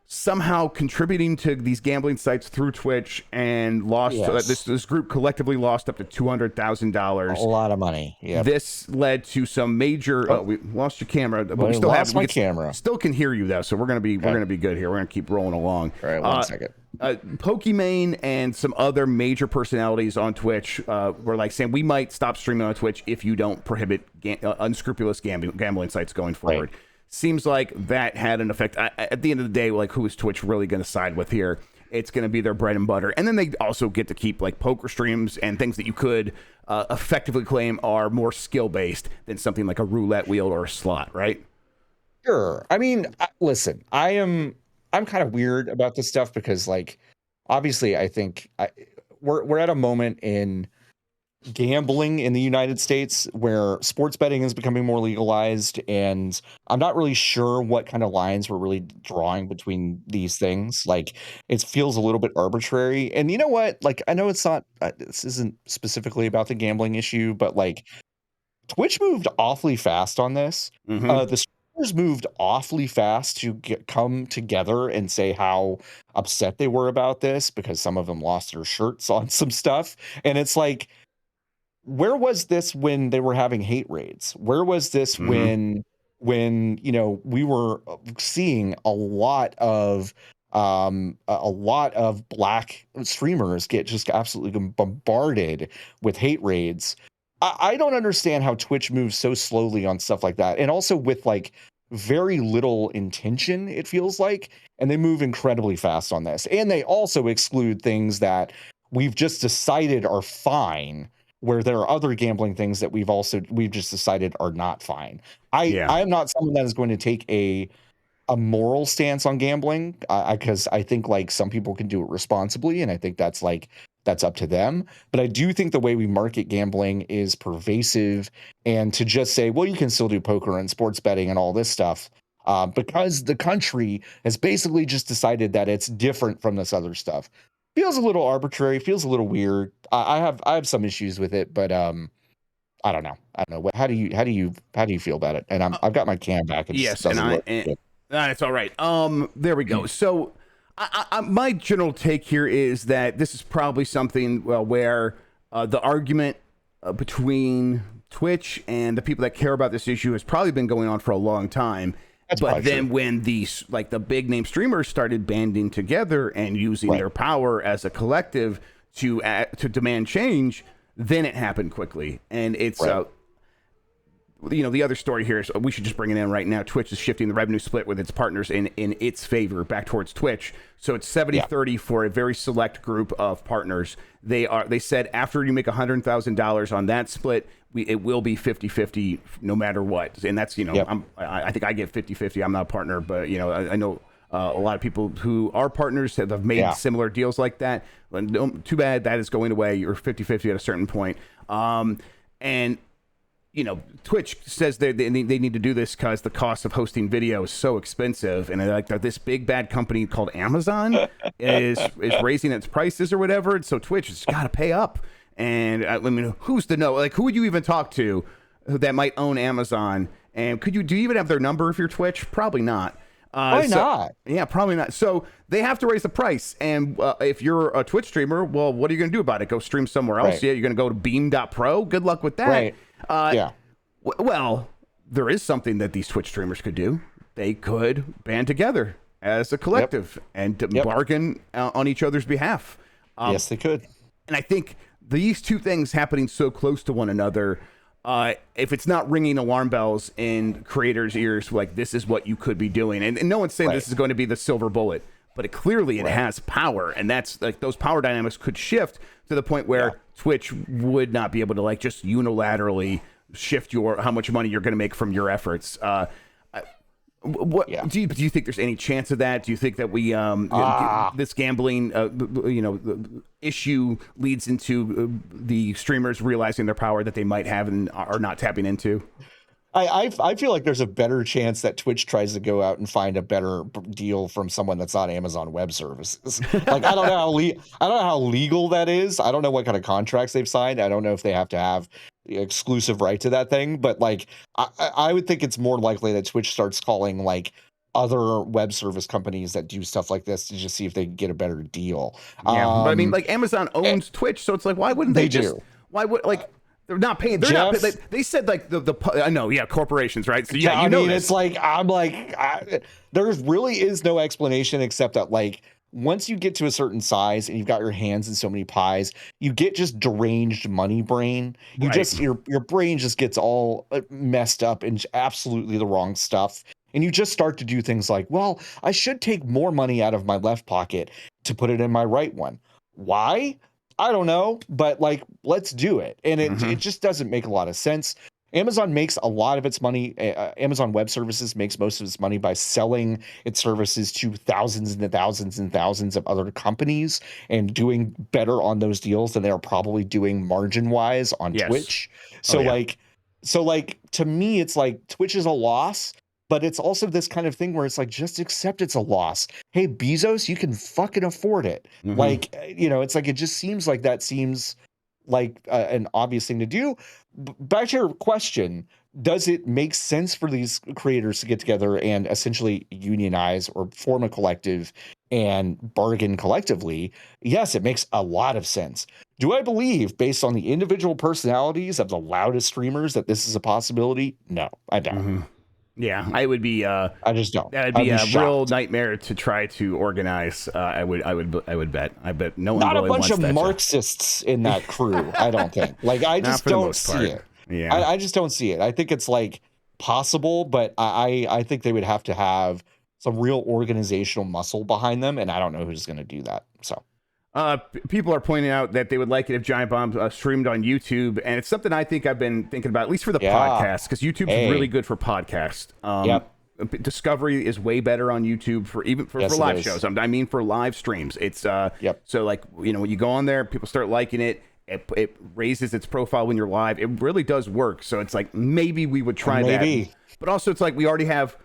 somehow contributing to these gambling sites through Twitch and lost. This group collectively lost up to $200,000. A lot of money. Yeah. This led to some major. We lost your camera, but we still have my camera. Still can hear you though, so we're gonna be good here. We're gonna keep rolling along. All right, one second. Pokimane and some other major personalities on Twitch were like saying we might stop streaming on Twitch if you don't prohibit unscrupulous gambling sites going forward. Right. Seems like that had an effect. At the end of the day, like, who is Twitch really going to side with here? It's going to be their bread and butter. And then they also get to keep like poker streams and things that you could effectively claim are more skill-based than something like a roulette wheel or a slot, right? Sure. I mean, listen, I'm kind of weird about this stuff because, like, obviously I think we're at a moment in gambling in the United States where sports betting is becoming more legalized, and I'm not really sure what kind of lines we're really drawing between these things. Like, it feels a little bit arbitrary. And you know what, like, I know it's not this isn't specifically about the gambling issue, but like, Twitch moved awfully fast on this. The streamers moved awfully fast to come together and say how upset they were about this, because some of them lost their shirts on some stuff. And it's like, where was this when they were having hate raids? Where was this when you know, we were seeing a lot of black streamers get just absolutely bombarded with hate raids? I don't understand how Twitch moves so slowly on stuff like that, and also with like very little intention, it feels like, and they move incredibly fast on this. And they also exclude things that we've just decided are fine, where there are other gambling things that we've just decided are not fine. I am not someone that is going to take a moral stance on gambling, because I think like some people can do it responsibly, and I think that's up to them. But I do think the way we market gambling is pervasive, and to just say, well, you can still do poker and sports betting and all this stuff, because the country has basically just decided that it's different from this other stuff, feels a little arbitrary, feels a little weird. I have some issues with it, but I don't know. How do you feel about it? And I've got my cam back. It's all right. There we go. So my general take here is that this is probably something where the argument between Twitch and the people that care about this issue has probably been going on for a long time. But then when these, like, the big name streamers started banding together and using their power as a collective to demand change, then it happened quickly. And it's you know, the other story here is, we should just bring it in right now. Twitch is shifting the revenue split with its partners in its favor back towards Twitch. So it's 70-30 for a very select group of partners. They said after you make $100,000 on that split, it will be 50-50 no matter what. And that's, you know, I think I get 50-50. I'm not a partner, but, you know, I know a lot of people who are partners have made similar deals like that. Too bad that is going away. You're 50-50 at a certain point. And you know, Twitch says they need to do this because the cost of hosting video is so expensive, and like this big bad company called Amazon is raising its prices or whatever, and so Twitch has got to pay up. And I mean, who's to know? Like, who would you even talk to that might own Amazon? And do you even have their number if you're Twitch? Probably not. Why not? Yeah, probably not. So they have to raise the price. And if you're a Twitch streamer, well, what are you going to do about it? Go stream somewhere else? Right. Yeah, you're going to go to beam.pro? Good luck with that. Right. Yeah. Well, there is something that these Twitch streamers could do. They could band together as a collective and bargain on each other's behalf. Yes, they could. And I think these two things happening so close to one another, if it's not ringing alarm bells in creators' ears, like this is what you could be doing. And no one's saying this is going to be the silver bullet, but it has power. And that's like those power dynamics could shift to the point where Twitch would not be able to like just unilaterally shift how much money you're going to make from your efforts. Do you think there's any chance of that? Do you think that we this gambling issue leads into the streamers realizing their power that they might have and are not tapping into? I feel like there's a better chance that Twitch tries to go out and find a better deal from someone that's not Amazon Web Services. Like I don't know how legal that is. I don't know what kind of contracts they've signed. I don't know if they have to have the exclusive right to that thing. But like I would think it's more likely that Twitch starts calling like other web service companies that do stuff like this to just see if they can get a better deal. Yeah, but I mean, like Amazon owns Twitch, so it's like why wouldn't they just? Why would like? They're not paying. They're not. They said like the. I know. Yeah, corporations, right? So yeah, it's like there really is no explanation except that like once you get to a certain size and you've got your hands in so many pies, you get just deranged money brain. You just your brain just gets all messed up and absolutely the wrong stuff. And you just start to do things like, well, I should take more money out of my left pocket to put it in my right one. Why? I don't know, but like, let's do it. And it just doesn't make a lot of sense. Amazon makes a lot of its money. Amazon Web Services makes most of its money by selling its services to thousands and thousands and thousands of other companies and doing better on those deals than they're probably doing margin wise on Twitch. So like to me, it's like Twitch is a loss. But it's also this kind of thing where it's like, just accept it's a loss. Hey, Bezos, you can fucking afford it. Like, it's like, it just seems like that seems like an obvious thing to do. Back to your question, does it make sense for these creators to get together and essentially unionize or form a collective and bargain collectively? Yes, it makes a lot of sense. Do I believe, based on the individual personalities of the loudest streamers, that this is a possibility? No, I don't. Yeah, I would be. I just don't. That would be a real nightmare to try to organize. I would bet. I bet no one. Not really a bunch wants of Marxists in that crew. I don't think. Like I just don't see it. Yeah, I just don't see it. I think it's like possible, but I think they would have to have some real organizational muscle behind them, and I don't know who's going to do that. So. People are pointing out that they would like it if Giant Bomb streamed on YouTube, and it's something I think I've been thinking about, at least for the podcast, because YouTube's really good for podcasts. Discovery is way better on YouTube for live shows. I mean, for live streams. It's so like when you go on there, people start liking it. It raises its profile when you're live. It really does work. So it's like maybe we would try that. But also, it's like we already have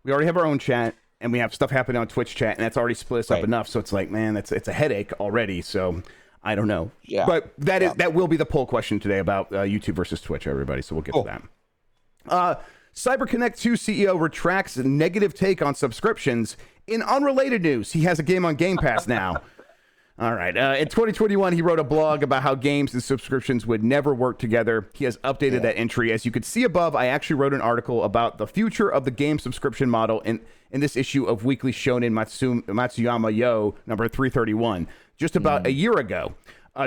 our own chat. And we have stuff happening on Twitch chat, and that's already split us up enough. So it's like, man, it's a headache already. So I don't know. Yeah. But that will be the poll question today about YouTube versus Twitch, everybody. So we'll get to that. CyberConnect2 CEO retracts negative take on subscriptions. In unrelated news, he has a game on Game Pass now. All right. In 2021, he wrote a blog about how games and subscriptions would never work together. He has updated that entry. As you could see above, I actually wrote an article about the future of the game subscription model in this issue of Weekly Shonen Matsuyama Yo, number 331, just about a year ago.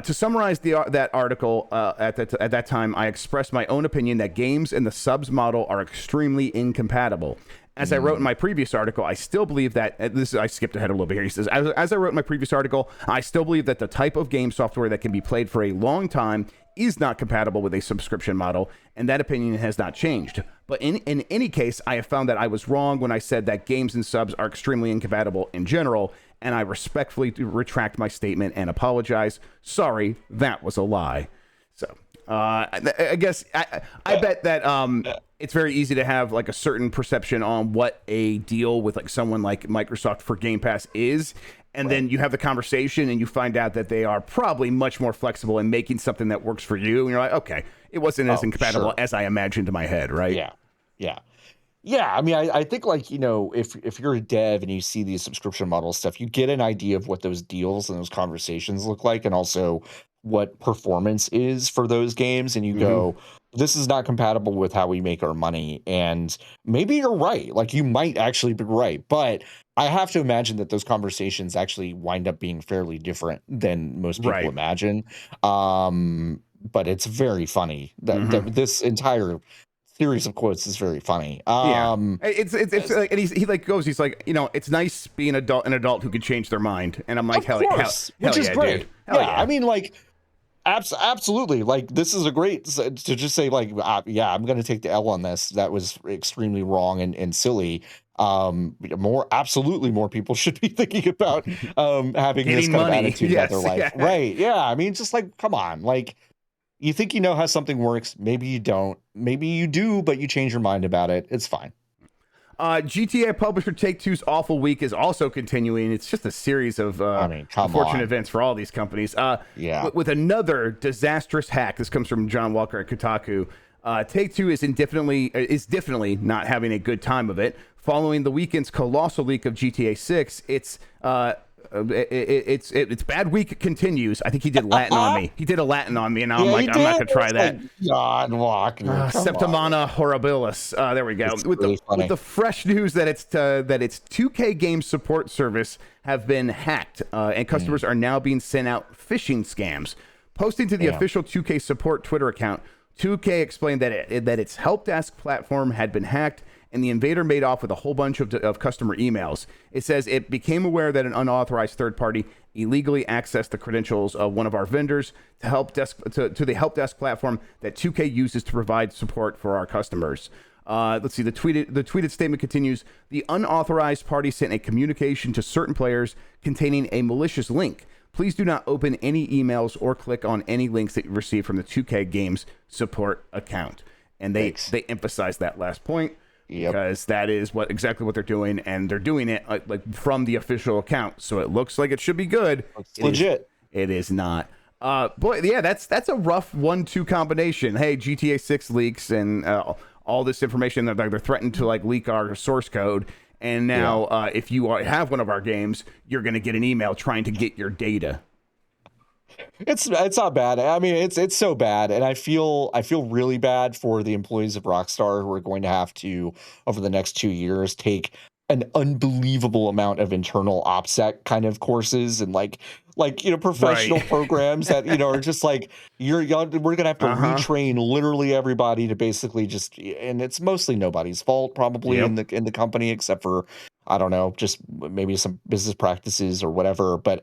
To summarize that article, at that time, I expressed my own opinion that games and the subs model are extremely incompatible. As I wrote in my previous article, I still believe that I skipped ahead a little bit here. He says, as I wrote in my previous article, I still believe that the type of game software that can be played for a long time is not compatible with a subscription model, and that opinion has not changed. But in any case, I have found that I was wrong when I said that games and subs are extremely incompatible in general, and I respectfully retract my statement and apologize. Sorry, that was a lie. So I guess I bet that it's very easy to have like a certain perception on what a deal with like someone like Microsoft for Game Pass is. And then you have the conversation and you find out that they are probably much more flexible in making something that works for you. And you're like, okay, it wasn't as incompatible as I imagined in my head, right? Yeah. Yeah, I mean, I think like, if you're a dev and you see these subscription model stuff, you get an idea of what those deals and those conversations look like, and also what performance is for those games. And you Hmm. go, this is not compatible with how we make our money. And maybe you're right. Like you might actually be right. But I have to imagine that those conversations actually wind up being fairly different than most people Right. imagine. But it's very funny Hmm. that this entire series of quotes is very funny. Yeah. It's like, and he like goes, he's like, it's nice being an adult who can change their mind. And I'm like, Of course, which hell is yeah, dude. great. Hell Yeah, I yeah. mean, like, absolutely. Like, this is a great to just say, like, yeah, I'm going to take the L on this. That was extremely wrong and silly. Absolutely more people should be thinking about having this Getting kind of money. attitude about their Yes. life. Yeah. Right. Yeah. I mean, just like, come on. Like, you think you know how something works. Maybe you don't. Maybe you do, but you change your mind about it. It's fine. GTA publisher Take-Two's awful week is also continuing. It's just a series of I mean, come unfortunate on. events for all these companies. Yeah. With another disastrous hack. This comes from John Walker at Kotaku. Take-Two is definitely not having a good time of it. Following the weekend's colossal leak of GTA 6, it's bad week continues. I think he did Latin on me. He did a Latin on me, and I'm Yeah, like, you I'm not did. gonna try It's that. like John Walker. Come on. Septimana horribilis. There we go. It's With really with funny. the fresh news that its 2K game support service have been hacked, and customers are now being sent out phishing scams. Posting to the Damn. official 2K support Twitter account, 2K explained that its help desk platform had been hacked, and the invader made off with a whole bunch of customer emails. It says it became aware that an unauthorized third party illegally accessed the credentials of one of our vendors to the help desk platform that 2K uses to provide support for our customers. Let's see. The tweeted statement continues: the unauthorized party sent a communication to certain players containing a malicious link. Please do not open any emails or click on any links that you receive from the 2K Games support account. And they emphasize that last point. Yep. Because that is exactly what they're doing, and they're doing it like from the official account, so it looks like it should be good. It's legit. It is not. Boy, yeah, that's a rough 1-2 combination. Hey, GTA 6 leaks and all this information that they're threatened to like leak our source code, and now if you have one of our games, you're going to get an email trying to get your data. It's not bad. I mean, it's so bad, and I feel really bad for the employees of Rockstar who are going to have to, over the next 2 years, take an unbelievable amount of internal OPSEC kind of courses and professional Right. programs that are just like we're gonna have to retrain literally everybody to basically just, and it's mostly nobody's fault probably Yep. in the company except for, I don't know, just maybe some business practices or whatever, but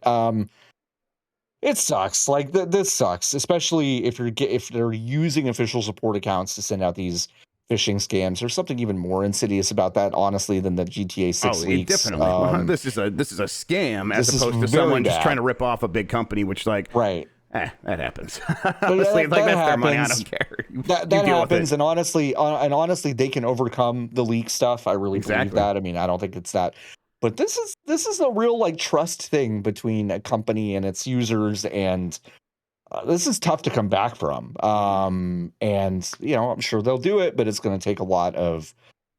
it sucks. Like this sucks, especially if they're using official support accounts to send out these phishing scams. There's something even more insidious about that, honestly, than the GTA 6 leaks. Definitely. This is a scam as This is opposed to very someone just bad. trying to rip off a big company, which like Right. that happens. But Honestly, that like that's their happens. money. I don't care. That You deal with happens, it. and honestly, they can overcome the leak stuff. I really believe Exactly. that. I mean, I don't think it's that. But this is a real like trust thing between a company and its users, and this is tough to come back from. And I'm sure they'll do it, but it's going to take a lot of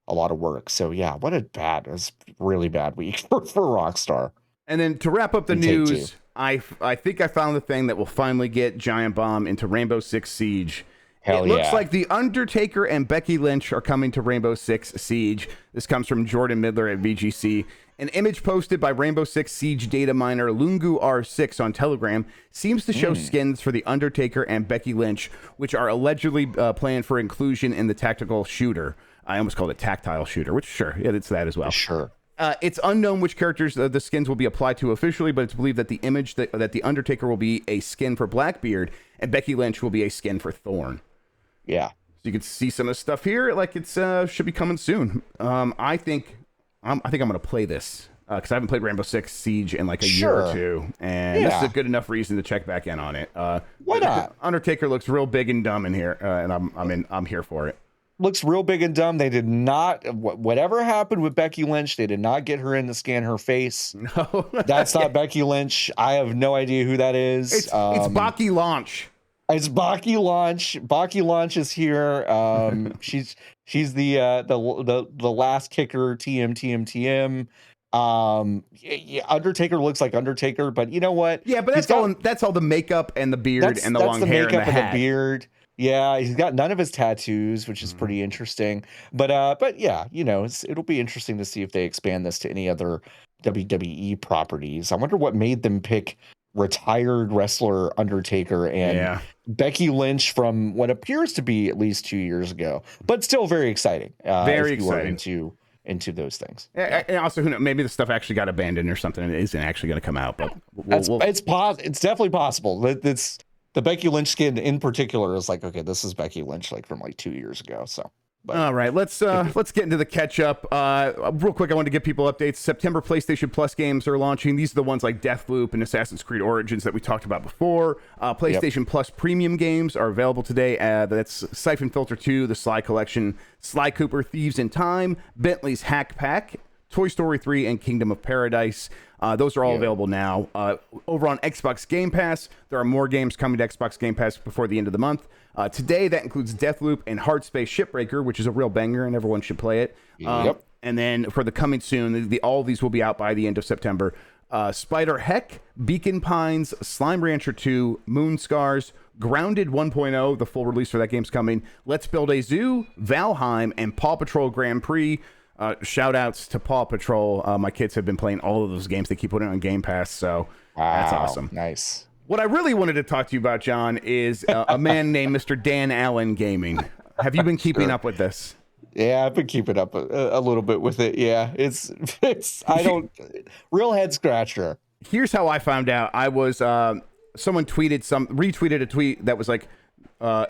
work. So yeah, it's really bad week for Rockstar And then to wrap up the and Take-Two. news, I think I found the thing that will finally get Giant Bomb into Rainbow Six Siege. Hell It looks yeah. like the Undertaker and Becky Lynch are coming to Rainbow Six Siege. This comes from Jordan Midler at VGC. An image posted by Rainbow Six Siege data miner Lungu R6 on Telegram seems to show skins for the Undertaker and Becky Lynch, which are allegedly planned for inclusion in the tactical shooter. I almost called it tactile shooter, which sure, yeah, it's that as well. Sure. It's unknown which characters the skins will be applied to officially, but it's believed that the image that the Undertaker will be a skin for Blackbeard and Becky Lynch will be a skin for Thorn. Yeah. So you can see some of the stuff here, like it's should be coming soon. I think I'm going to play this because I haven't played Rainbow Six Siege in like a year or two, and this is a good enough reason to check back in on it. Why not? Undertaker looks real big and dumb in here, and I'm here for it. Looks real big and dumb. They did not, whatever happened with Becky Lynch, they did not get her in to scan her face. No, That's not Becky Lynch. I have no idea who that is. It's Baki Launch. It's Becky Lynch. Becky Lynch is here. She's the last kicker. TM. Undertaker looks like Undertaker, but you know what? Yeah, but that's all the makeup and the beard and the long hair and the hat. The beard. Yeah, he's got none of his tattoos, which is pretty interesting. But yeah, it'll be interesting to see if they expand this to any other WWE properties. I wonder what made them pick retired wrestler Undertaker and Becky Lynch from what appears to be at least 2 years ago, but still very exciting. Very exciting into those things. And also, who knows, maybe the stuff actually got abandoned or something and it isn't actually going to come out. But it's definitely possible. It's the Becky Lynch skin in particular is like, okay, this is Becky Lynch like from like 2 years ago. So. All right, let's get into the catch up. Real quick, I want to give people updates. September PlayStation Plus games are launching. These are the ones like Deathloop and Assassin's Creed Origins that we talked about before. PlayStation Plus premium games are available today. That's Siphon Filter 2, the Sly Collection, Sly Cooper, Thieves in Time, Bentley's Hack Pack, Toy Story 3, and Kingdom of Paradise. Those are all available now. Over on Xbox Game Pass, there are more games coming to Xbox Game Pass before the end of the month. Today, that includes Deathloop and Hard Space Shipbreaker, which is a real banger, and everyone should play it. And then for the coming soon, all of these will be out by the end of September. Spider Heck, Beacon Pines, Slime Rancher 2, Moon Scars, Grounded 1.0, the full release for that game's coming. Let's Build a Zoo, Valheim, and Paw Patrol Grand Prix. Shout outs to Paw Patrol. My kids have been playing all of those games. They keep putting it on Game Pass, so that's awesome. Nice. What I really wanted to talk to you about, John, is a man named Mr. Dan Allen Gaming. Have you been keeping up with this? Yeah, I've been keeping up a little bit with it. Yeah, it's real head scratcher. Here's how I found out. I was someone retweeted a tweet that was like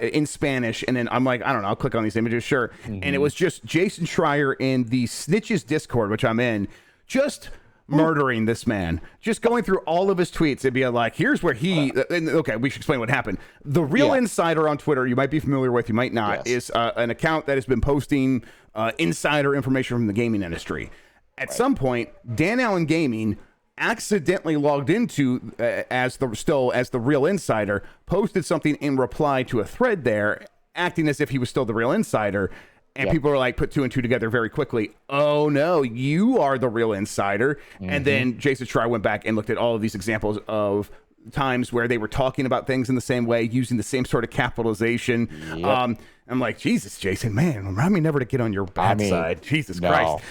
in Spanish, and then I'm like, I don't know, I'll click on these images, sure. And it was just Jason Schreier in the Snitches Discord, which I'm in, just murdering this man, just going through all of his tweets and being like, here's where okay, we should explain what happened. The Real Insider on Twitter, you might be familiar with, you might not, is an account that has been posting insider information from the gaming industry. At some point, Dan Allen Gaming accidentally logged into as the Real Insider, posted something in reply to a thread there, acting as if he was still the Real Insider. And people were like, put two and two together very quickly. Oh, no, you are the Real Insider. And then Jason Schreier went back and looked at all of these examples of times where they were talking about things in the same way, using the same sort of capitalization. I'm like, Jesus, Jason, man, remind me never to get on your bad side. Jesus Christ.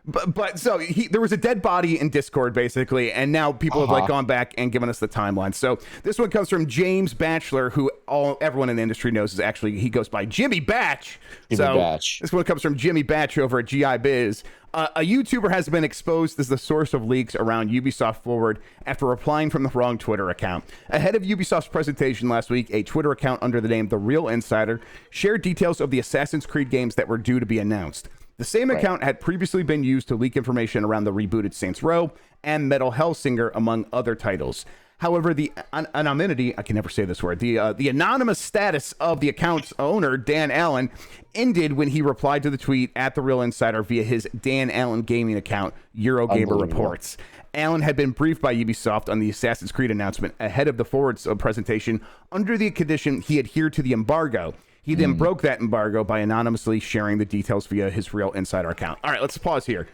But so there was a dead body in Discord, basically, and now people have like gone back and given us the timeline. So this one comes from James Batchelor, who everyone in the industry knows is actually, he goes by Jimmy Batch. This one comes from Jimmy Batch over at GI Biz. A YouTuber has been exposed as the source of leaks around Ubisoft Forward after replying from the wrong Twitter account. Ahead of Ubisoft's presentation last week, a Twitter account under the name The Real Insider shared details of the Assassin's Creed games that were due to be announced. The same account had previously been used to leak information around the rebooted Saints Row and Metal Hellsinger, among other titles. However, the anonymity, I can never say this word, the anonymous status of the account's owner, Dan Allen, ended when he replied to the tweet at The Real Insider via his Dan Allen Gaming account, Eurogamer Reports. Allen had been briefed by Ubisoft on the Assassin's Creed announcement ahead of the Forward's presentation under the condition he adhered to the embargo. He then broke that embargo by anonymously sharing the details via his Real Insider account. All right, let's pause here.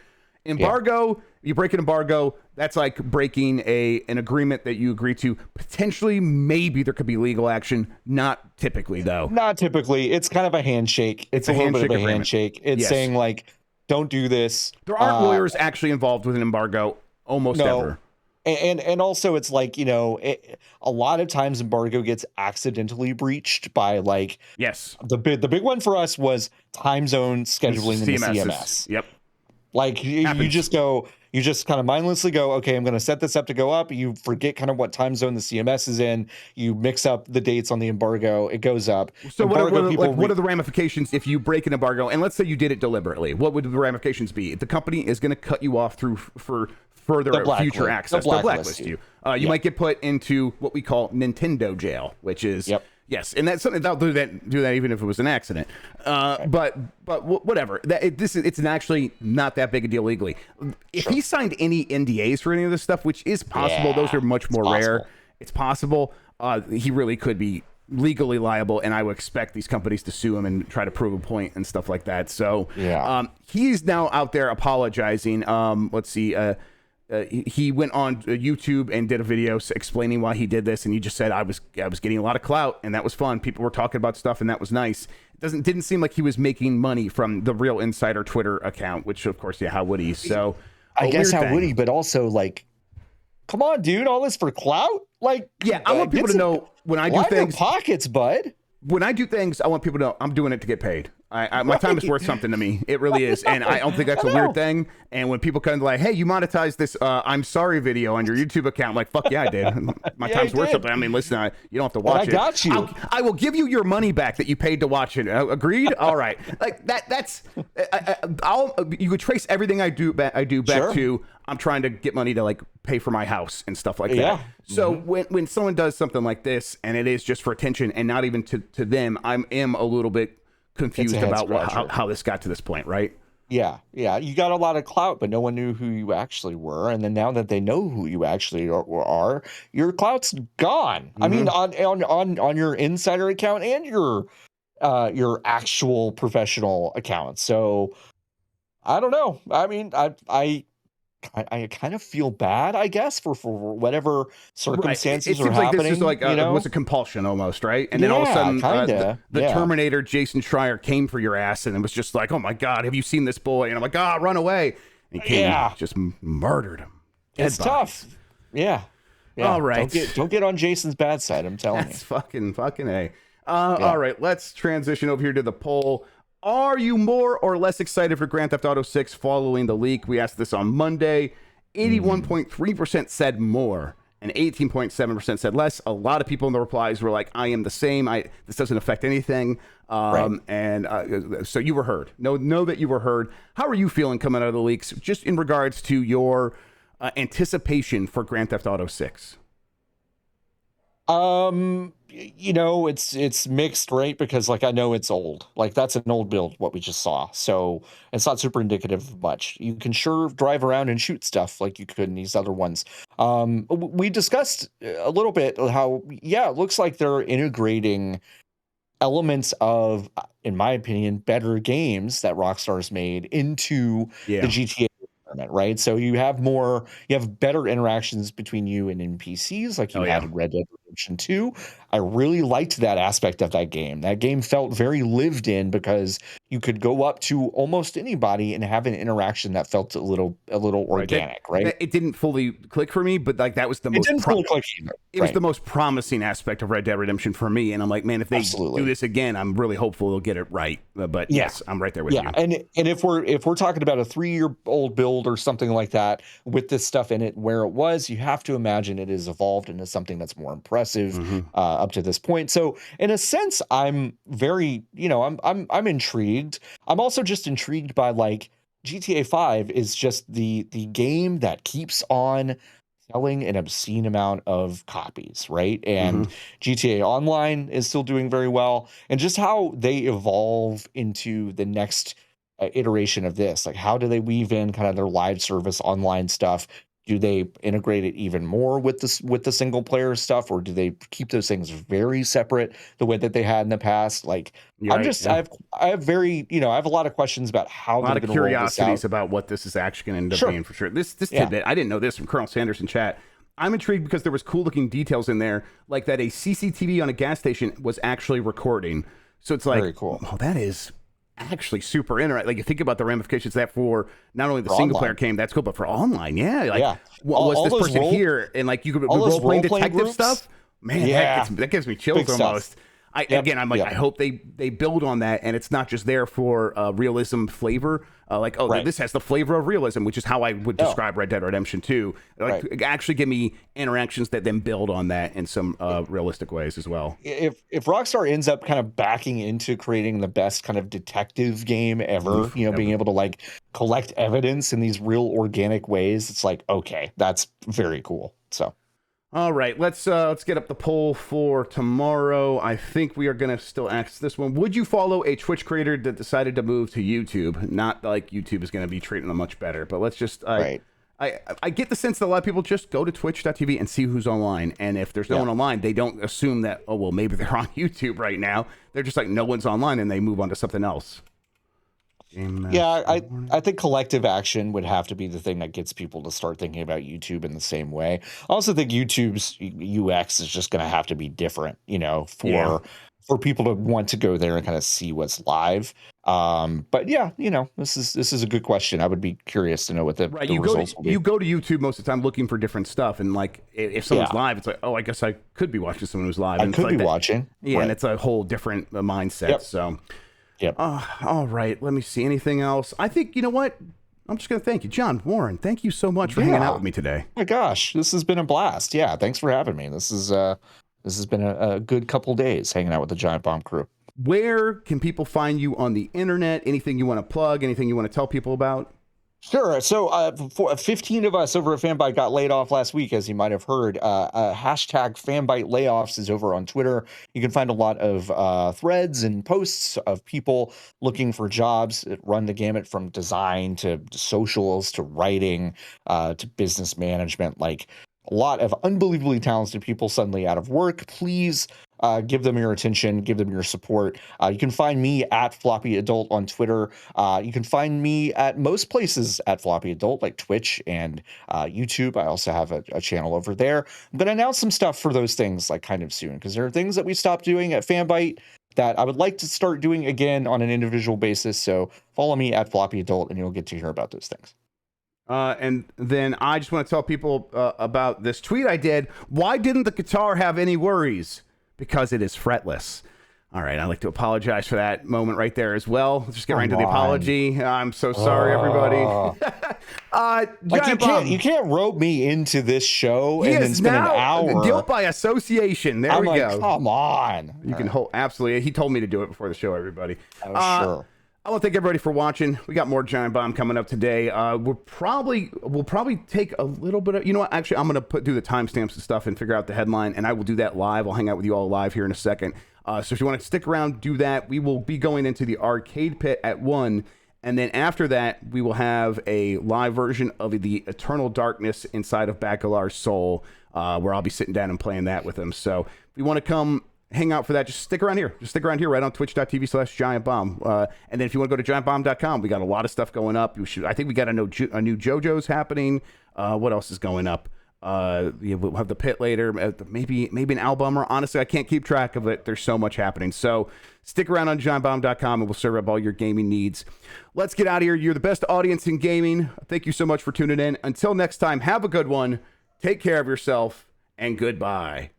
Embargo, you break an embargo, that's like breaking an agreement that you agree to. Potentially, maybe there could be legal action. Not typically, though. Not typically. It's kind of a handshake. It's a little bit of a handshake. It's saying, like, don't do this. There aren't lawyers actually involved with an embargo almost ever. And also it's like, a lot of times embargo gets accidentally breached by like, the big one for us was time zone scheduling in the CMS. Yep. Like you just kind of mindlessly go, okay, I'm going to set this up to go up. You forget kind of what time zone the CMS is in. You mix up the dates on the embargo. It goes up. So what are the ramifications if you break an embargo? And let's say you did it deliberately. What would the ramifications be? If the company is going to cut you off for further future access, they'll blacklist you. You might get put into what we call Nintendo jail, which is yes, and that's something they'll do that even if it was an accident. But whatever. It's actually not that big a deal legally. If he signed any NDAs for any of this stuff, which is possible, those are much more rare. It's possible. He really could be legally liable, and I would expect these companies to sue him and try to prove a point and stuff like that. So he's now out there apologizing. Let's see. He went on YouTube and did a video explaining why he did this, and he just said, I was getting a lot of clout, and that was fun. People were talking about stuff, and that was nice. It didn't seem like he was making money from the Real Insider Twitter account, which of course, how would he? So I guess how would he, but also like, come on, dude, all this for clout? Like, I want people to know when I do things. Pockets, bud. When I do things, I want people to know I'm doing it to get paid. My time is worth something to me. It really is. And I don't think that's a weird thing. And when people come like, hey, you monetized this I'm sorry video on your YouTube account, I'm like, fuck yeah, I did. My time's worth something. I mean, listen, you don't have to watch it. I got you. I will give you your money back that you paid to watch it. Agreed? All right. Like that's you could trace everything I do back to I'm trying to get money to like pay for my house and stuff like that. So when someone does something like this and it is just for attention and not even to them, I am a little bit confused about how this got to this point, right? Yeah. You got a lot of clout, but no one knew who you actually were. And then now that they know who you actually are, your clout's gone. I mean, on your insider account and your actual professional account. So I don't know. I mean, I kind of feel bad, I guess, for whatever circumstances are happening. It seems like this is like it was a compulsion almost, right? And then all of a sudden, the Terminator, Jason Schreier, came for your ass, and it was just like, oh my God, have you seen this boy? And I'm like, run away. And he came and just murdered him. It's tough. Yeah. All right. Don't get on Jason's bad side, I'm telling you. That's fucking A. All right, let's transition over here to the poll. Are you more or less excited for Grand Theft Auto 6 following the leak? We asked this on Monday. 81.3% said more, and 18.7% said less. A lot of people in the replies were like, I am the same. This doesn't affect anything. And so you were heard. Know that you were heard. How are you feeling coming out of the leaks, just in regards to your anticipation for Grand Theft Auto 6? It's mixed, right? Because like I know it's old. Like that's an old build, what we just saw. So it's not super indicative of much. You can sure drive around and shoot stuff like you could in these other ones. We discussed a little bit how it looks like they're integrating elements of, in my opinion, better games that Rockstar's made into the GTA environment, right? So you have better interactions between you and NPCs like you had in Red Dead Redemption 2. I really liked that aspect of that game. That game felt very lived in because you could go up to almost anybody and have an interaction that felt a little organic, right? It didn't fully click for me, but like that was the most it was the most promising aspect of Red Dead Redemption for me, and I'm like, man, if they do this again, I'm really hopeful they'll get it right. But yes, I'm right there with you. And if we're talking about a 3-year-old build or something like that with this stuff in it where it was, you have to imagine it has evolved into something that's more impressive up to this point. So in a sense, I'm very, I'm intrigued. I'm also just intrigued by like GTA 5 is just the game that keeps on selling an obscene amount of copies, right? And GTA Online is still doing very well. And just how they evolve into the next iteration of this, like how do they weave in kind of their live service online stuff? Do they integrate it even more with the single player stuff, or do they keep those things very separate the way that they had in the past? Like, I have a lot of questions about how they're going to roll this out. A lot of curiosities about what this is actually going to end up being for sure. This tidbit, I didn't know this from Colonel Sanders in chat. I'm intrigued because there was cool looking details in there, like that a CCTV on a gas station was actually recording. So it's like, very cool. Oh, that is actually super interesting. Like you think about the ramifications of that for not only the single player game, that's cool, but for online, was this person here, and like you could role playing detective groups? Stuff. Man, that gives me chills big almost. Stuff. I hope they build on that, and it's not just there for realism flavor. This has the flavor of realism, which is how I would describe Red Dead Redemption 2. Actually give me interactions that then build on that in some realistic ways as well. If Rockstar ends up kind of backing into creating the best kind of detective game ever, being able to like collect evidence in these real organic ways, it's like, okay, that's very cool. So. All right, let's get up the poll for tomorrow. I think we are going to still ask this one. Would you follow a Twitch creator that decided to move to YouTube? Not like YouTube is going to be treating them much better, but let's just I get the sense that a lot of people just go to twitch.tv and see who's online. And if there's no one online, they don't assume that, oh, well, maybe they're on YouTube right now. They're just like, no one's online, and they move on to something else. I think collective action would have to be the thing that gets people to start thinking about YouTube in the same way. I also think YouTube's UX is just going to have to be different, for people to want to go there and kind of see what's live. But yeah, this is a good question. I would be curious to know what the results will be. You go to YouTube most of the time looking for different stuff, and like if someone's live, it's like, oh, I guess I could be watching someone who's live. I could be watching. Yeah, right. And it's a whole different mindset. Yep. So. Yep. All right. Let me see. Anything else? I think, you know what? I'm just going to thank you. John Warren, thank you so much for hanging out with me today. Oh my gosh, this has been a blast. Yeah, thanks for having me. This has been a good couple days hanging out with the Giant Bomb crew. Where can people find you on the internet? Anything you want to plug? Anything you want to tell people about? Sure. So 15 of us over at Fanbyte got laid off last week, as you might have heard. Hashtag Fanbyte layoffs is over on Twitter. You can find a lot of threads and posts of people looking for jobs that run the gamut from design to socials to writing to business management. Like a lot of unbelievably talented people suddenly out of work. Please give them your attention, give them your support. You can find me at floppyadult on Twitter. You can find me at most places at floppyadult, like Twitch and YouTube. I also have a channel over there. I'm going to announce some stuff for those things like kind of soon, because there are things that we stopped doing at Fanbyte that I would like to start doing again on an individual basis. So follow me at floppyadult and you'll get to hear about those things. And then I just want to tell people about this tweet I did. Why didn't the guitar have any worries? Because it is fretless. All right, I'd like to apologize for that moment right there as well. Let's just get right into the apology. I'm so sorry, everybody. You can't rope me into this show and then spend an hour. Guilt by association. There we go. Come on. You can hold. Absolutely. He told me to do it before the show, everybody. Oh, sure. I want to thank everybody for watching. We got more Giant Bomb coming up today. We'll probably take a little bit of, you know what? Actually, I'm going to do the timestamps and stuff and figure out the headline, and I will do that live. I'll hang out with you all live here in a second. So if you want to stick around, do that. We will be going into the arcade pit at 1, and then after that, we will have a live version of the Eternal Darkness inside of Bacalar's Soul, where I'll be sitting down and playing that with him. So if you want to come hang out for that, just stick around here. Just stick around here right on twitch.tv/giantbomb. And then if you want to go to giantbomb.com, we got a lot of stuff going up. I think we got a new JoJo's happening. What else is going up? We'll have the pit later, maybe an album, or honestly, I can't keep track of it. There's so much happening. So stick around on giantbomb.com and we'll serve up all your gaming needs. Let's get out of here. You're the best audience in gaming. Thank you so much for tuning in. Until next time, have a good one. Take care of yourself and goodbye.